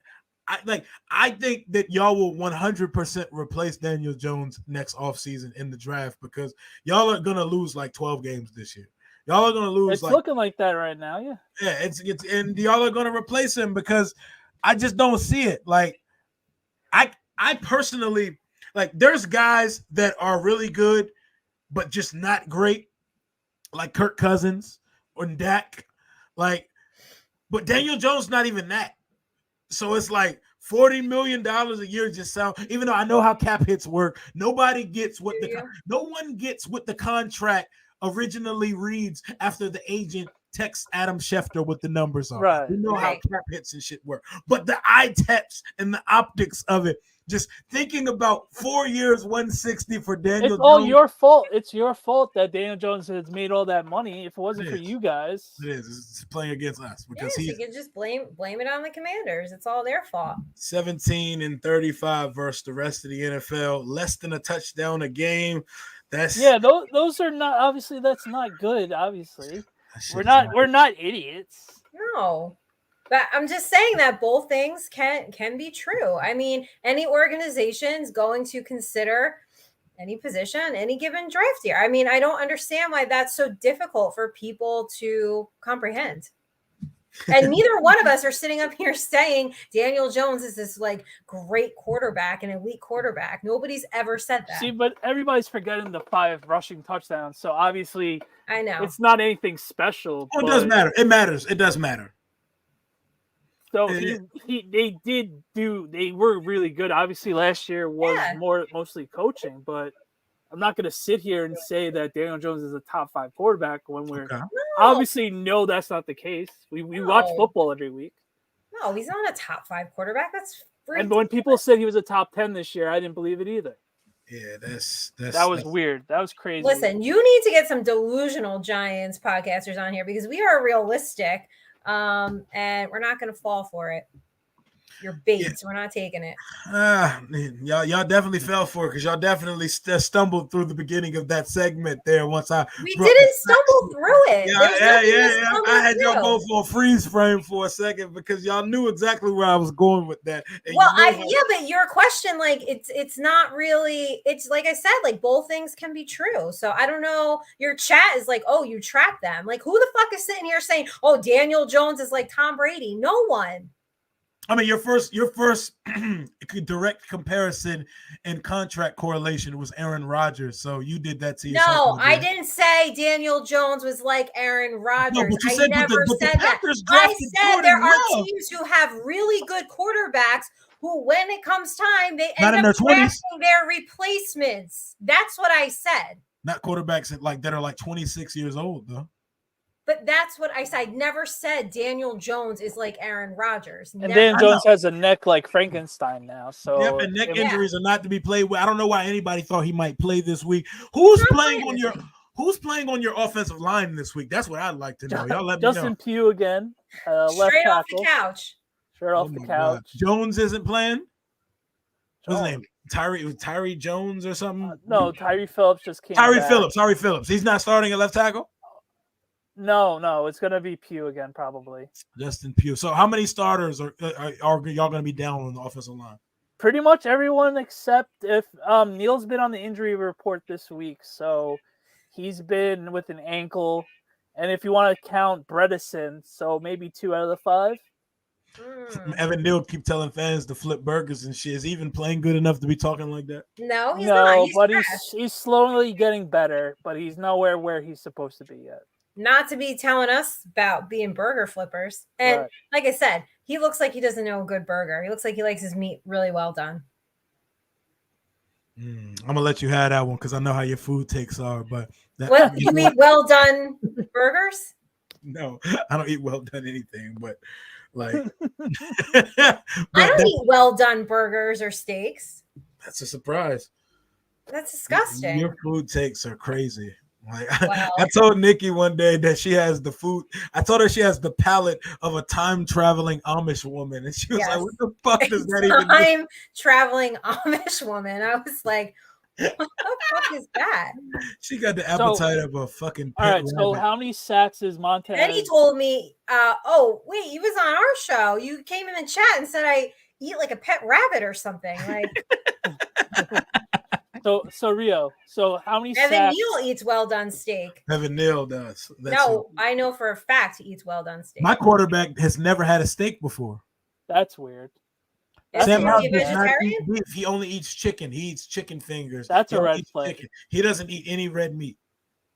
I think that y'all will 100% replace Daniel Jones next offseason in the draft because y'all are gonna lose like 12 games this year. Y'all are gonna lose. It's looking like that right now, yeah. Yeah, it's and y'all are gonna replace him because I just don't see it. Like, I personally there's guys that are really good, but just not great. like Kirk Cousins or Dak. Like, but Daniel Jones not even that. So it's like $40 million a year just sound. Even though I know how cap hits work, nobody gets what no one gets what the contract originally reads after the agent texts Adam Schefter what the numbers are. Right. We know how cap hits and shit work, but the eye taps and the optics of it. Just thinking about 4 years, 160 for Daniel. It's all your fault. It's your fault that Daniel Jones has made all that money. If it wasn't for you guys, it is. It's playing against us because you can just blame it on the Commanders. It's all their fault. 17-35 versus the rest of the NFL. Less than a touchdown a game. That's those are not obviously. That's not good. Obviously, we're not idiots. No. But I'm just saying that both things can be true. I mean, any organization's going to consider any position, any given draft year. I mean, I don't understand why that's so difficult for people to comprehend. And neither one of us are sitting up here saying Daniel Jones is this like great quarterback, an elite quarterback. Nobody's ever said that. See, but everybody's forgetting the 5 rushing touchdowns. So obviously, I know it's not anything special. It does matter. It matters. It does matter. So they were really good. Obviously, last year was mostly coaching, but I'm not going to sit here and say that Daniel Jones is a top 5 quarterback when we're obviously that's not the case. We watch football every week. No, he's not a top 5 quarterback. That's ridiculous. And when people said he was a top 10 this year, I didn't believe it either. Yeah, that was weird. That was crazy. Listen, you need to get some delusional Giants podcasters on here because we are realistic. And we're not going to fall for it. Your baits, we're not taking it. Y'all definitely fell for it because y'all definitely stumbled through the beginning of that segment there. We didn't stumble through it. Yeah. I had y'all go for a freeze frame for a second because y'all knew exactly where I was going with that. And but your question, like it's not really. It's like I said, like both things can be true. So I don't know. Your chat is like, oh, you trapped them. Like who the fuck is sitting here saying, oh, Daniel Jones is like Tom Brady? No one. I mean, your first direct comparison and contract correlation was Aaron Rodgers. So you did that to yourself. No, I didn't say Daniel Jones was like Aaron Rodgers. I never said that. I said there are teams who have really good quarterbacks who, when it comes time, they end up drafting their replacements. That's what I said. Not quarterbacks that are like 26 years old, though. But that's what I said. I never said Daniel Jones is like Aaron Rodgers. And Daniel Jones has a neck like Frankenstein now. So and neck injuries are not to be played with. I don't know why anybody thought he might play this week. Who's playing on your offensive line this week? That's what I'd like to know. Y'all let me know. Justin Pugh again, left straight tackle. Off the couch. Straight off the couch. Jones isn't playing. What's his name? Tyree Jones or something? No, Tyree Phillips just came back. Tyree Phillips. He's not starting at left tackle? No, it's gonna be Pugh again, probably. Justin Pugh. So, how many starters are y'all gonna be down on the offensive line? Pretty much everyone except if Neal's been on the injury report this week, so he's been with an ankle, and if you want to count Bredesen, so maybe 2 out of the 5. Evan Neal keep telling fans to flip burgers and shit. Is he even playing good enough to be talking like that? No, he's not. But he's slowly getting better, but he's nowhere where he's supposed to be yet. Not to be telling us about being burger flippers. And like I said, he looks like he doesn't know a good burger. He looks like he likes his meat really well done. I'm going to let you have that one because I know how your food takes are. But you eat well done burgers? No, I don't eat well done anything, but like. I don't eat well done burgers or steaks. That's a surprise. That's disgusting. Your food takes are crazy. Like, I told Nikki one day that she has the food. I told her she has the palate of a time-traveling Amish woman. And she was like, what the fuck does that even mean? Time-traveling Amish woman. I was like, what the fuck is that? She got the appetite of a fucking pet rabbit. So how many sacks is Montez? And he told me, oh, wait, he was on our show. You came in the chat and said I eat like a pet rabbit or something. Like... So Rio, how many Evan sacks? Neal eats well done steak. Evan Neal does. I know for a fact he eats well done steak. My quarterback has never had a steak before. That's weird. Sam Howell does not eat beef. He only eats chicken. He eats chicken fingers. That's a red flag. He doesn't eat any red meat.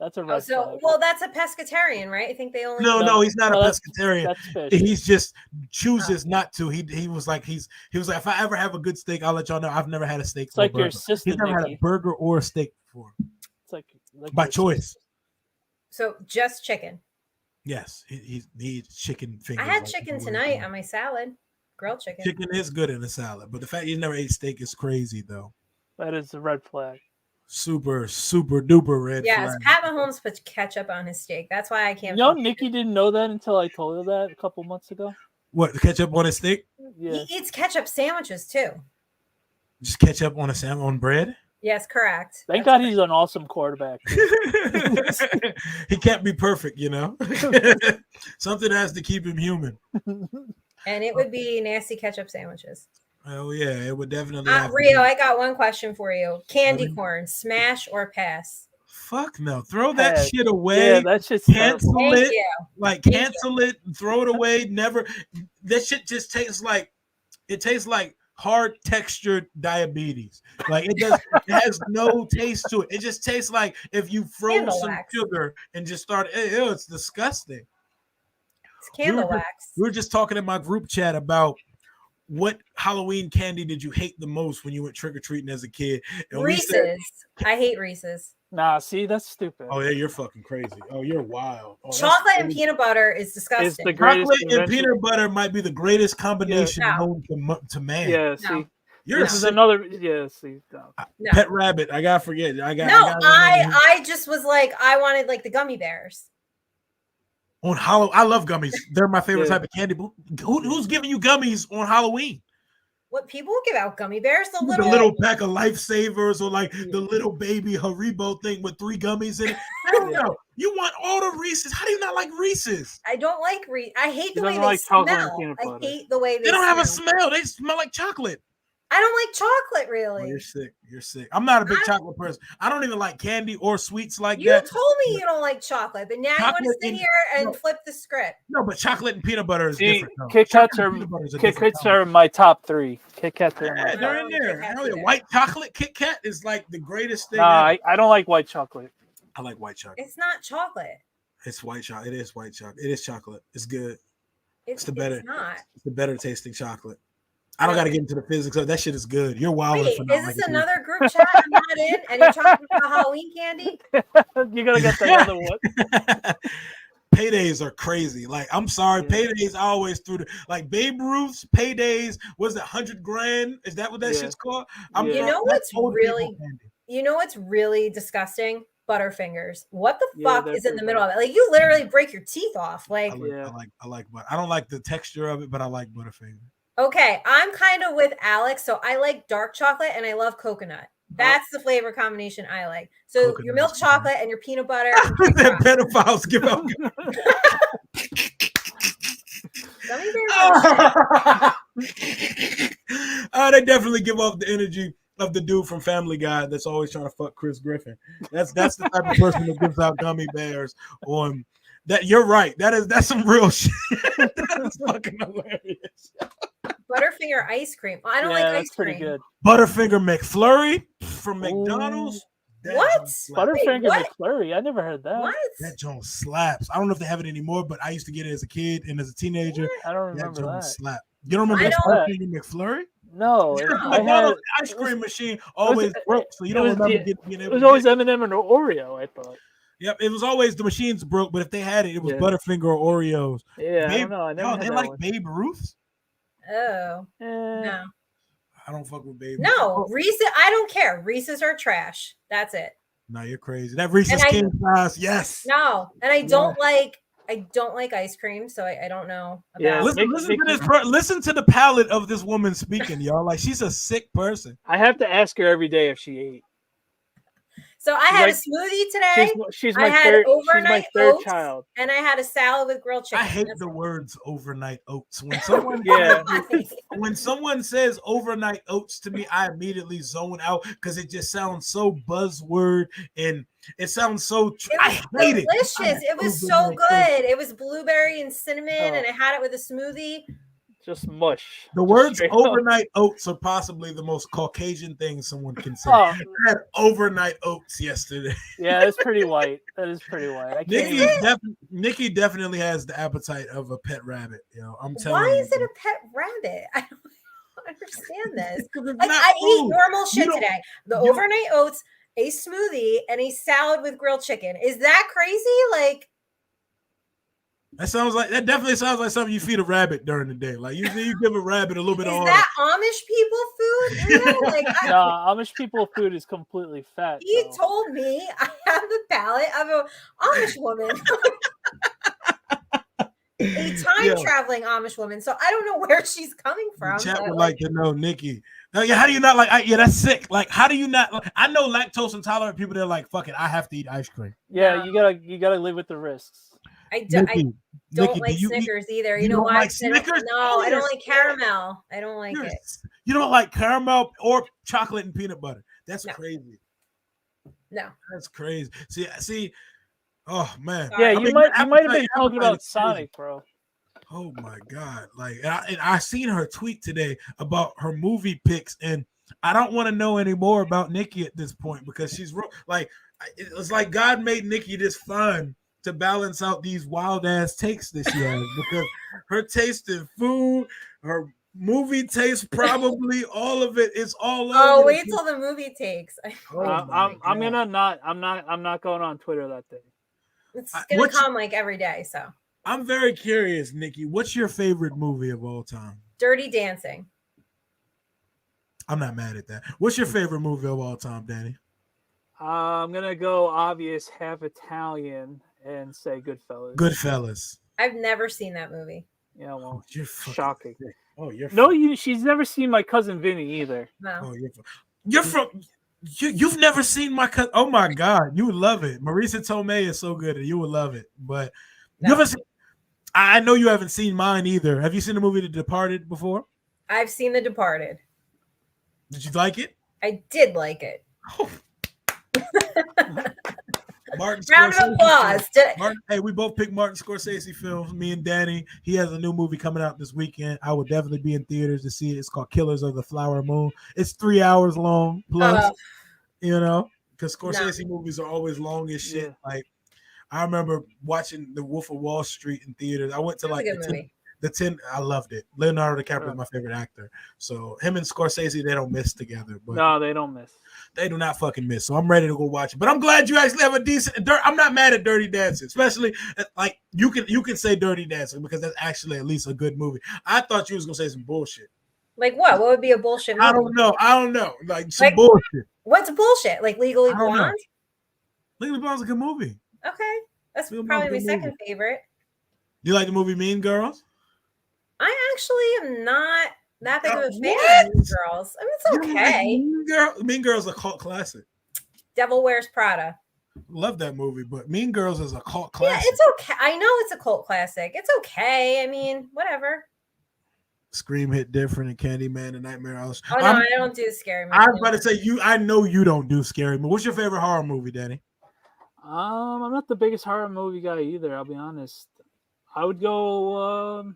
That's a red flag. Well, that's a pescatarian, right? I think they only. No, he's not a pescatarian. That's fish. He's just chooses not to. He was like if I ever have a good steak, I'll let y'all know. I've never had a steak. It's like your sister. He's never had a burger or a steak before. It's like by choice. Sister. So just chicken. Yes, he eats chicken fingers. I had chicken tonight on my salad. Grilled chicken. Chicken is good in a salad, but the fact you never ate steak is crazy, though. That is a red flag. Super duper red. Yes, flag. Pat Mahomes puts ketchup on his steak. That's why I can't. Nikki didn't know that until I told her that a couple months ago. What, ketchup on his steak? Yeah. He eats ketchup sandwiches too. Just ketchup on on bread? Yes, correct. Thank God he's an awesome quarterback. He can't be perfect, you know. Something has to keep him human. And it would be nasty ketchup sandwiches. Oh yeah, it would definitely. Rio, I got one question for you. Candy corn, smash or pass? Fuck no! Throw that shit away. Yeah, that shit's cancel terrible. it. Like cancel it. Throw it away. Never. That shit just tastes like. It tastes like hard textured diabetes. Like it does. It has no taste to it. It just tastes like if you froze Candle some wax. sugar and just started. Ew, it's disgusting. It's candle wax. We were just talking in my group chat about what Halloween candy did you hate the most when you went trick-or-treating as a kid? And Reese's. I hate Reese's. Nah, see, that's stupid. Oh, yeah, you're fucking crazy. Oh, you're wild. Oh, Chocolate and peanut butter is disgusting. It's the greatest Chocolate and peanut butter might be the greatest combination known to man. Yeah, see. This is another. Yeah, see. No. Pet rabbit. I gotta forget. I just was like, I wanted like the gummy bears. On Halloween, I love gummies. They're my favorite type of candy. Who's giving you gummies on Halloween? What people give out gummy bears? The little pack of Lifesavers or like the little baby Haribo thing with 3 gummies in it. I don't know. You want all the Reese's? How do you not like Reese's? I don't like Reese's. I hate the way they like smell. I hate the way they don't have a smell. They smell like chocolate. I don't like chocolate, really. Oh, you're sick. You're sick. I'm not a big chocolate person. I don't even like candy or sweets like you that. You told me you don't like chocolate, but now chocolate you want to sit here and flip the script. No, but chocolate and peanut butter is different. Kit Kats are my top 3. Kit Kats are my they're in there. Hell yeah. White chocolate Kit Kat is like the greatest thing. Nah, I don't like white chocolate. I like white chocolate. It's not chocolate. It's white chocolate. It is white chocolate. It is chocolate. It's good. It's the better. It's not. It's the better tasting chocolate. I don't got to get into the physics of that shit. Is good. You're wild. Wait, is this another group chat I'm not in, and you're talking about Halloween candy? You gotta get the other one. Paydays are crazy. Like, I'm sorry, paydays always through the like Babe Ruth's paydays. Was it 100 grand? Is that what that shit's called? You know what's really disgusting? Butterfingers. What the fuck is in the middle of it? Like, you literally break your teeth off. Like, I don't like the texture of it, but I like Butterfinger. Okay, I'm kind of with Alex, so I like dark chocolate and I love coconut. That's the flavor combination I like. So coconut, your milk chocolate and your peanut butter. That pedophiles give out. They definitely give off the energy of the dude from Family Guy that's always trying to fuck Chris Griffin. That's the type of person that gives out gummy bears on. That you're right. That's some real shit. That is fucking hilarious. Butterfinger ice cream. I don't like ice cream. Pretty good. Butterfinger McFlurry from McDonald's. What? Butterfinger McFlurry? I never heard that. What? That joint slaps. I don't know if they have it anymore, but I used to get it as a kid and as a teenager. What? I don't remember that. Slap. You don't remember Butterfinger McFlurry? No. McDonald's ice cream machine always broke, so you don't remember getting it. It was always M&M and Oreo, I thought. Yep, it was always the machines broke, but if they had it, it was Butterfinger or Oreos. Yeah, I don't know. I never had they that like one. Babe Ruth's? Oh. No. I don't fuck with Babe Ruth. No, Reese's, I don't care. Reese's are trash. That's it. No, you're crazy. That Reese's King size, yes. No, and I don't like ice cream, so I don't know about. Yeah, listen to this. Listen to the palate of this woman speaking, y'all. Like, she's a sick person. I have to ask her every day if she ate. So I had a smoothie today. She's my third child. And I had a salad with grilled chicken. I hate the words overnight oats. When someone when someone says overnight oats to me, I immediately zone out because it just sounds so buzzword and it sounds so I hate it. Delicious. It was so good. It was blueberry and cinnamon, and I had it with a smoothie. Just mush. The Just words straight up. overnight oats are possibly the most Caucasian thing someone can say. Oh, I had overnight oats yesterday. yeah, that's pretty white. That is pretty white. I can't even. Nikki definitely has the appetite of a pet rabbit. I'm telling Why you. is it a pet rabbit? I don't understand this. It's Like, not I ate food. normal shit don't- today. The you don't- overnight oats, a smoothie, and a salad with grilled chicken. Is that crazy? Like, That definitely sounds like something you feed a rabbit during the day. Like you give a rabbit a little bit is of that Amish people food? Real? Like, No, Amish people food is completely fat. he though. told me I have the palate of an Amish woman. A time-traveling Amish woman. So I don't know where she's coming from. The chat but, would like to know, Nikki. Now, how do you not like? Yeah, that's sick. Like, how do you not? I know lactose intolerant people. They're like, fuck it, I have to eat ice cream. Yeah, No. you gotta live with the risks. I don't Nikki, like do you Snickers either. you You know don't why? like 'Cause I don't- Snickers? No, Oh, I don't you're like caramel. I don't like it. You don't like caramel or chocolate and peanut butter. That's No. crazy. No. That's crazy. See. Oh man. Sorry. Yeah, I you mean, might your have been appetite talking about is crazy. Sonic, bro. Oh my god! Like, and I seen her tweet today about her movie picks, and I don't want to know any more about Nikki at this point because she's like, it's like God made Nikki this fun to balance out these wild ass takes this year because her taste in food, her movie taste, probably all of it is all over. Oh, wait till the movie takes. I'm not going on Twitter that day. It's gonna come like every day. So I'm very curious, Nikki. What's your favorite movie of all time? Dirty Dancing. I'm not mad at that. What's your favorite movie of all time, Danny? I'm gonna go obvious, half Italian, and say Goodfellas. Goodfellas. I've never seen that movie. Yeah, well, You're fucking shocking. Oh, you're She's never seen My Cousin Vinny either. No. Oh, you've never seen my cousin. Oh my god, you would love it. Marisa Tomei is so good, and you would love it. But No. you haven't seen, I know you haven't seen mine either. Have you seen the movie The Departed before? I've seen The Departed. Did you like it? I did like it. Martin Round of Scorsese. applause. Hey, we both picked Martin Scorsese films. Me and Danny. He has a new movie coming out this weekend. I will definitely be in theaters to see it. It's called Killers of the Flower Moon. It's 3 hours long plus. Because Scorsese movies are always long as shit. Yeah. Like I remember watching The Wolf of Wall Street in theaters. I went to like the 10. I loved it. Leonardo DiCaprio is my favorite actor. So him and Scorsese, they don't miss together. But no, they don't miss. They do not fucking miss. So I'm ready to go watch it. But I'm glad you actually have a decent. I'm not mad at Dirty Dancing, especially like you can say Dirty Dancing because that's actually at least a good movie. I thought you was gonna say some bullshit. Like what? What would be a bullshit movie? I don't know. Like some bullshit. What's bullshit? Like Legally Blonde? Legally Blonde's a good movie. Okay, that's probably my second favorite. You like the movie Mean Girls? I actually am not that big of a fan of Mean Girls. I mean, it's okay. Mean Girls is a cult classic. Devil Wears Prada. Love that movie, but Mean Girls is a cult classic. Yeah, it's okay. I know it's a cult classic. It's okay. I mean, whatever. Scream hit different and Candyman and Nightmare House. Oh no, I don't do scary movies. I was about to say I know you don't do scary movies. What's your favorite horror movie, Danny? I'm not the biggest horror movie guy either. I'll be honest. I would go.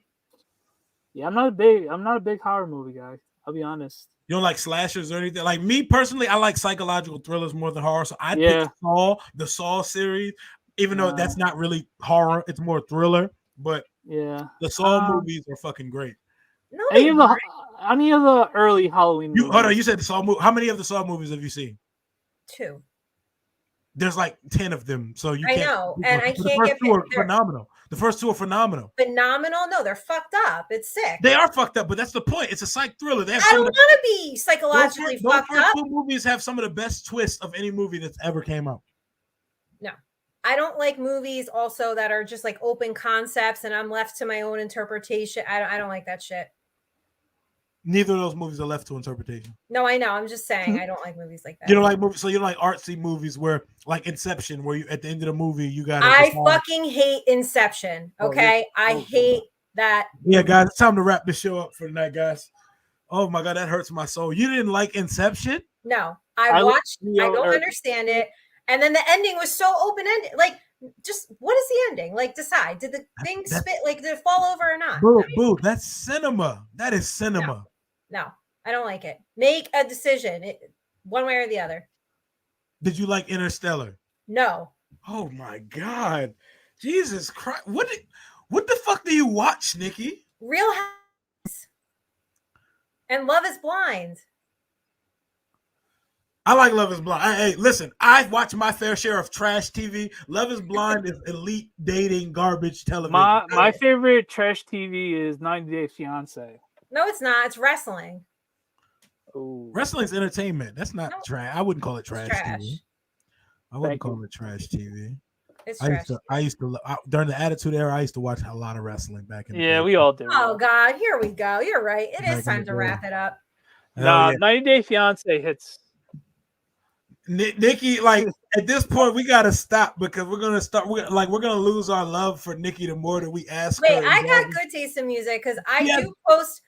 Yeah, I'm not a big horror movie guy. I'll be honest. You don't like slashers or anything? Like me personally, I like psychological thrillers more than horror. So I pick the Saw series, even though that's not really horror, it's more thriller. But yeah, the Saw movies are fucking great. No, any of the early Halloween movies. Hold on, you said the Saw movie. How many of the Saw movies have you seen? 2. There's like 10 of them, so you can't. I know, and I can't get phenomenal. The first 2 are phenomenal. Phenomenal? No, they're fucked up. It's sick. They are fucked up, but that's the point. It's a psych thriller. I don't want to be psychologically fucked up. Those 2 movies have some of the best twists of any movie that's ever came out. No, I don't like movies also that are just like open concepts and I'm left to my own interpretation. I don't like that shit. Neither of those movies are left to interpretation. No, I know. I'm just saying I don't like movies like that. You don't like movies, so you don't like artsy movies where, like Inception, where you at the end of the movie you got. I fucking hate Inception. Okay, I hate that. Yeah, guys, it's time to wrap this show up for tonight, guys. Oh my god, that hurts my soul. You didn't like Inception? No, I watched. I don't understand it. And then the ending was so open-ended. Like, just what is the ending? Like, decide. Did the thing spit? Like, did it fall over or not? Boo, that's cinema. That is cinema. No, I don't like it. Make a decision, one way or the other. Did you like Interstellar? No. Oh my God, Jesus Christ! What the fuck do you watch, Nikki? Real Housewives and Love Is Blind. I like Love Is Blind. Hey, listen, I watch my fair share of trash TV. Love Is Blind is elite dating garbage television. My favorite trash TV is 90 Day Fiance. No, it's not. It's wrestling. Ooh. Wrestling's entertainment. That's not trash. I wouldn't call it trash TV. I wouldn't call it trash TV. It's trash. trash. I used to during the Attitude Era. I used to watch a lot of wrestling back in the day. Yeah, we all do. Oh God, here we go. You're right. It is time to wrap it up. Nah, 90 Day Fiance hits. Nikki, like at this point, we gotta stop because we're gonna start. We're gonna lose our love for Nikki the more that we ask her. Wait, I got good taste in music because I do post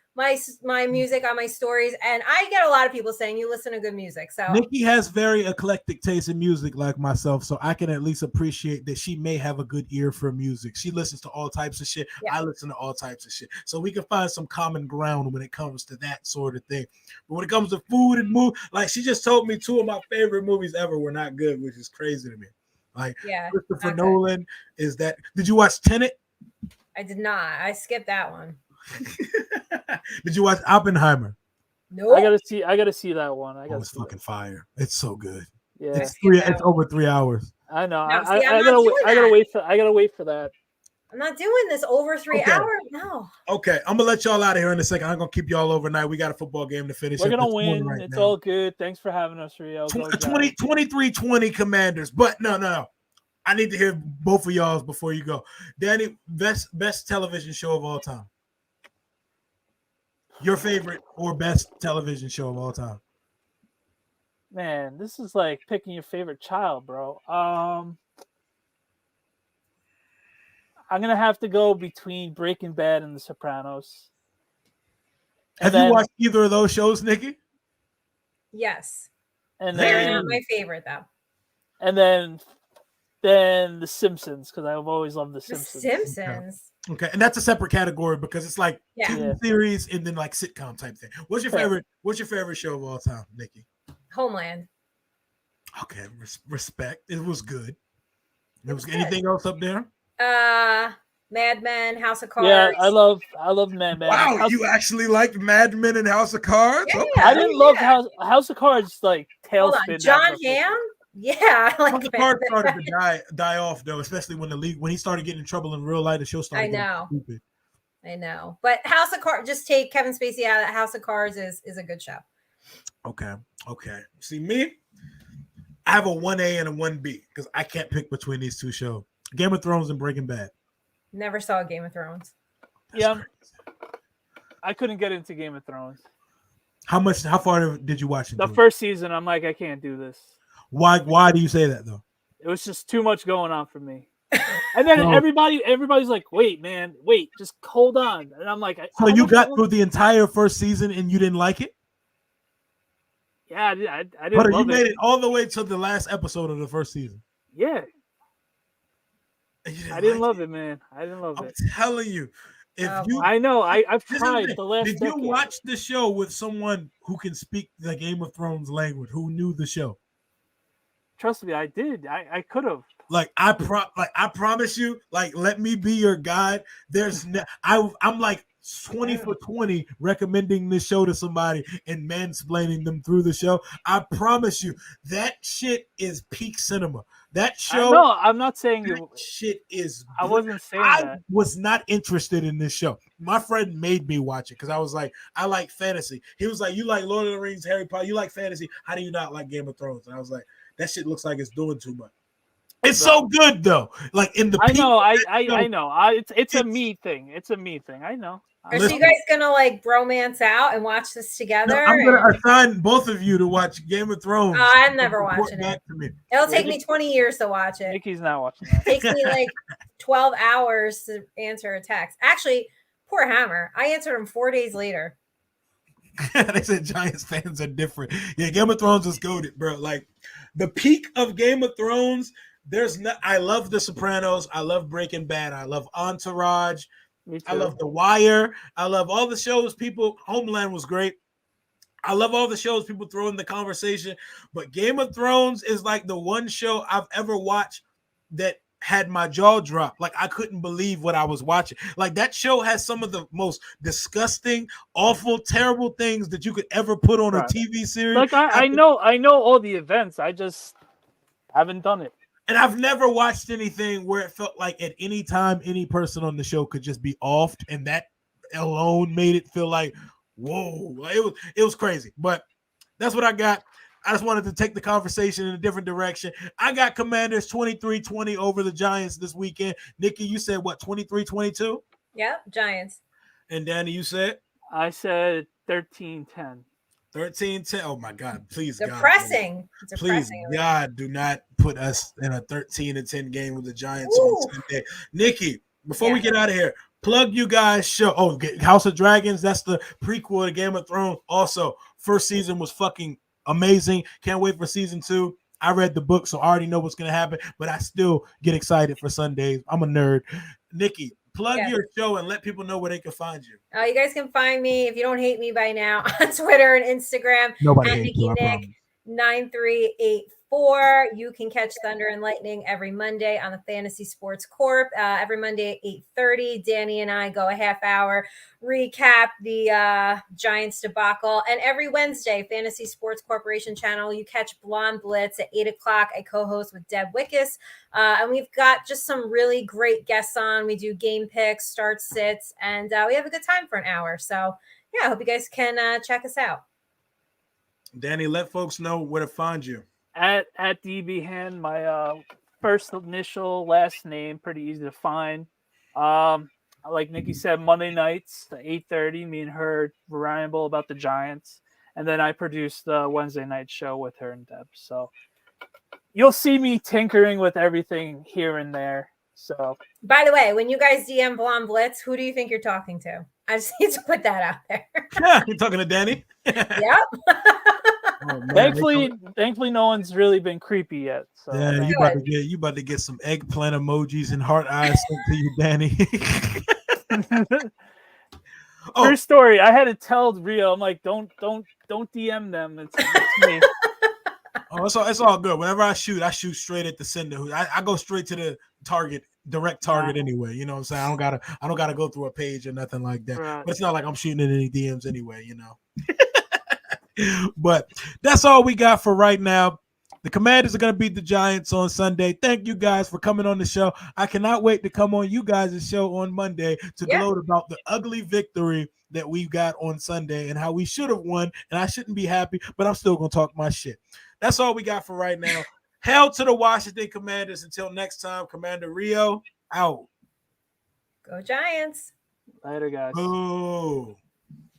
my music on my stories, and I get a lot of people saying you listen to good music. So Nikki has very eclectic taste in music, like myself, so I can at least appreciate that she may have a good ear for music. She listens to all types of shit. Yeah. I listen to all types of shit, so we can find some common ground when it comes to that sort of thing. But when it comes to food and movie, like she just told me 2 of my favorite movies ever were not good, which is crazy to me. Like Christopher Nolan is that. Did you watch Tenet? I did not. I skipped that one. Did you watch Oppenheimer? No. I gotta see that one. It's fucking fire. It's so good. Yeah. It's over 3 hours. I know. No, I gotta wait for that. I'm not doing this over 3 hours. No. Okay, I'm gonna let y'all out of here in a second. I'm gonna keep y'all overnight. We got a football game to finish. We're gonna win. It's all good. Thanks for having us, Rio. 23-20 Commanders. But no. I need to hear both of y'all's before you go. Danny, best television show of all time. Your favorite or best television show of all time? Man, this is like picking your favorite child, bro. I'm gonna have to go between Breaking Bad and The Sopranos. Have you watched either of those shows, Nikki? Yes. And they're not my favorite though. And then The Simpsons, because I've always loved The Simpsons. The Simpsons. Okay, and that's a separate category because it's like TV series and then like sitcom type thing. What's your favorite show of all time, Nikki? Homeland. Okay, respect. It was good. There was anything else up there? Mad Men, House of Cards. Yeah, I love Mad Men. Wow, you actually liked Mad Men and House of Cards? Yeah, okay. I didn't love House of Cards. Like tailspin. John Hamm. Yeah, House of Cards started to die off though, especially when he started getting in trouble in real life. The show started getting stupid. I know, but House of Cards. Just take Kevin Spacey out. House of Cards is a good show. Okay. See me, I have a 1A and a 1B because I can't pick between these two shows: Game of Thrones and Breaking Bad. Never saw Game of Thrones. That's crazy. I couldn't get into Game of Thrones. How far did you watch it? The first season, I'm like, I can't do this. Why do you say that though? It was just too much going on for me. And then everybody's like, wait, just hold on. And I'm like, so you got through the entire first season and you didn't like it? Yeah, I didn't. But you made it all the way to the last episode of the first season. Yeah. I didn't love it, man. I didn't love it. I'm telling you. I know. I've tried the last decade. Did you watch the show with someone who can speak the Game of Thrones language, who knew the show? Trust me, I did. I could have. Like I promise you, like let me be your guide. I'm like 20 for 20 recommending this show to somebody and mansplaining them through the show. I promise you that shit is peak cinema. That show. No, I'm not saying shit is. I wasn't saying that. I was not interested in this show. My friend made me watch it because I was like, I like fantasy. He was like, you like Lord of the Rings, Harry Potter, you like fantasy. How do you not like Game of Thrones? And I was like, that shit looks like it's doing too much. It's so good though. Like in the. I know. I know. It's a me thing. It's a me thing. I know. Are you guys gonna like bromance out and watch this together? No, I'm gonna assign both of you to watch Game of Thrones. I'm never watching it. It'll take me 20 years to watch it. Nikki's not watching that. It takes me like 12 hours to answer a text. Actually, poor Hammer. I answered him 4 days later. They said Giants fans are different. Yeah, Game of Thrones is goated, bro. Like The peak of Game of Thrones. I love The Sopranos. I love Breaking Bad. I love Entourage. Me too. I love The Wire. I love all the shows. Homeland was great. I love all the shows people throw in the conversation, but Game of Thrones is like the one show I've ever watched that had my jaw drop. Like I couldn't believe what I was watching. Like that show has some of the most disgusting, awful, terrible things that you could ever put on a TV series. Like I know all the events. I just haven't done it. And I've never watched anything where it felt like at any time any person on the show could just be offed, and that alone made it feel like, whoa, it was crazy. But that's what I got. I just wanted to take the conversation in a different direction. I got Commanders 23-20 over the Giants this weekend. Nikki, you said what, 23-22? Yep, Giants. And Danny, you said? I said 13-10. 13-10. Oh my God! Please, depressing. God, please, God, do not put us in a 13-10 game with the Giants on Sunday. Nikki, before we get out of here, plug you guys' show. Oh, House of Dragons. That's the prequel to Game of Thrones. Also, first season was fucking amazing. Can't wait for season 2. I read the book, so I already know what's gonna happen. But I still get excited for Sundays. I'm a nerd. Nikki, plug your show and let people know where they can find you. You guys can find me, if you don't hate me by now, on Twitter and Instagram. Nobody at hates Nikki you, Nick 9384. You can catch Thunder and Lightning every Monday on the Fantasy Sports Corp. Every Monday at 8:30. Danny and I go a half hour, recap the Giants debacle. And every Wednesday, Fantasy Sports Corporation channel, you catch Blonde Blitz at 8 o'clock. I co-host with Deb Wickus. And we've got just some really great guests on. We do game picks, start sits, and we have a good time for an hour. So, yeah, I hope you guys can check us out. Danny, let folks know where to find you. At DBHan, my first initial, last name, pretty easy to find. Like Nikki said, Monday nights at 8:30, me and her ramble about the Giants. And then I produce the Wednesday night show with her and Deb. So you'll see me tinkering with everything here and there. So, by the way, when you guys DM Blonde Blitz, who do you think you're talking to? I just need to put that out there. Yeah, you're talking to Danny? Yep. Oh, thankfully, no one's really been creepy yet. So yeah, you about to get some eggplant emojis and heart eyes sent to you, Danny. First story, I had to tell Rio, I'm like, don't DM them. It's me. Oh, it's all good. Whenever I shoot straight at the sender. I go straight to the target, direct target anyway. You know what I'm saying? I don't gotta go through a page or nothing like that. Right. But it's not like I'm shooting in any DMs anyway, you know. But that's all we got for right now. The Commanders are going to beat the Giants on Sunday. Thank you guys for coming on the show. I cannot wait to come on you guys' show on Monday to gloat about the ugly victory that we got on Sunday and how we should have won. And I shouldn't be happy, but I'm still going to talk my shit. That's all we got for right now. Hell to the Washington Commanders. Until next time, Commander Rio, out. Go Giants. Later, guys. Oh.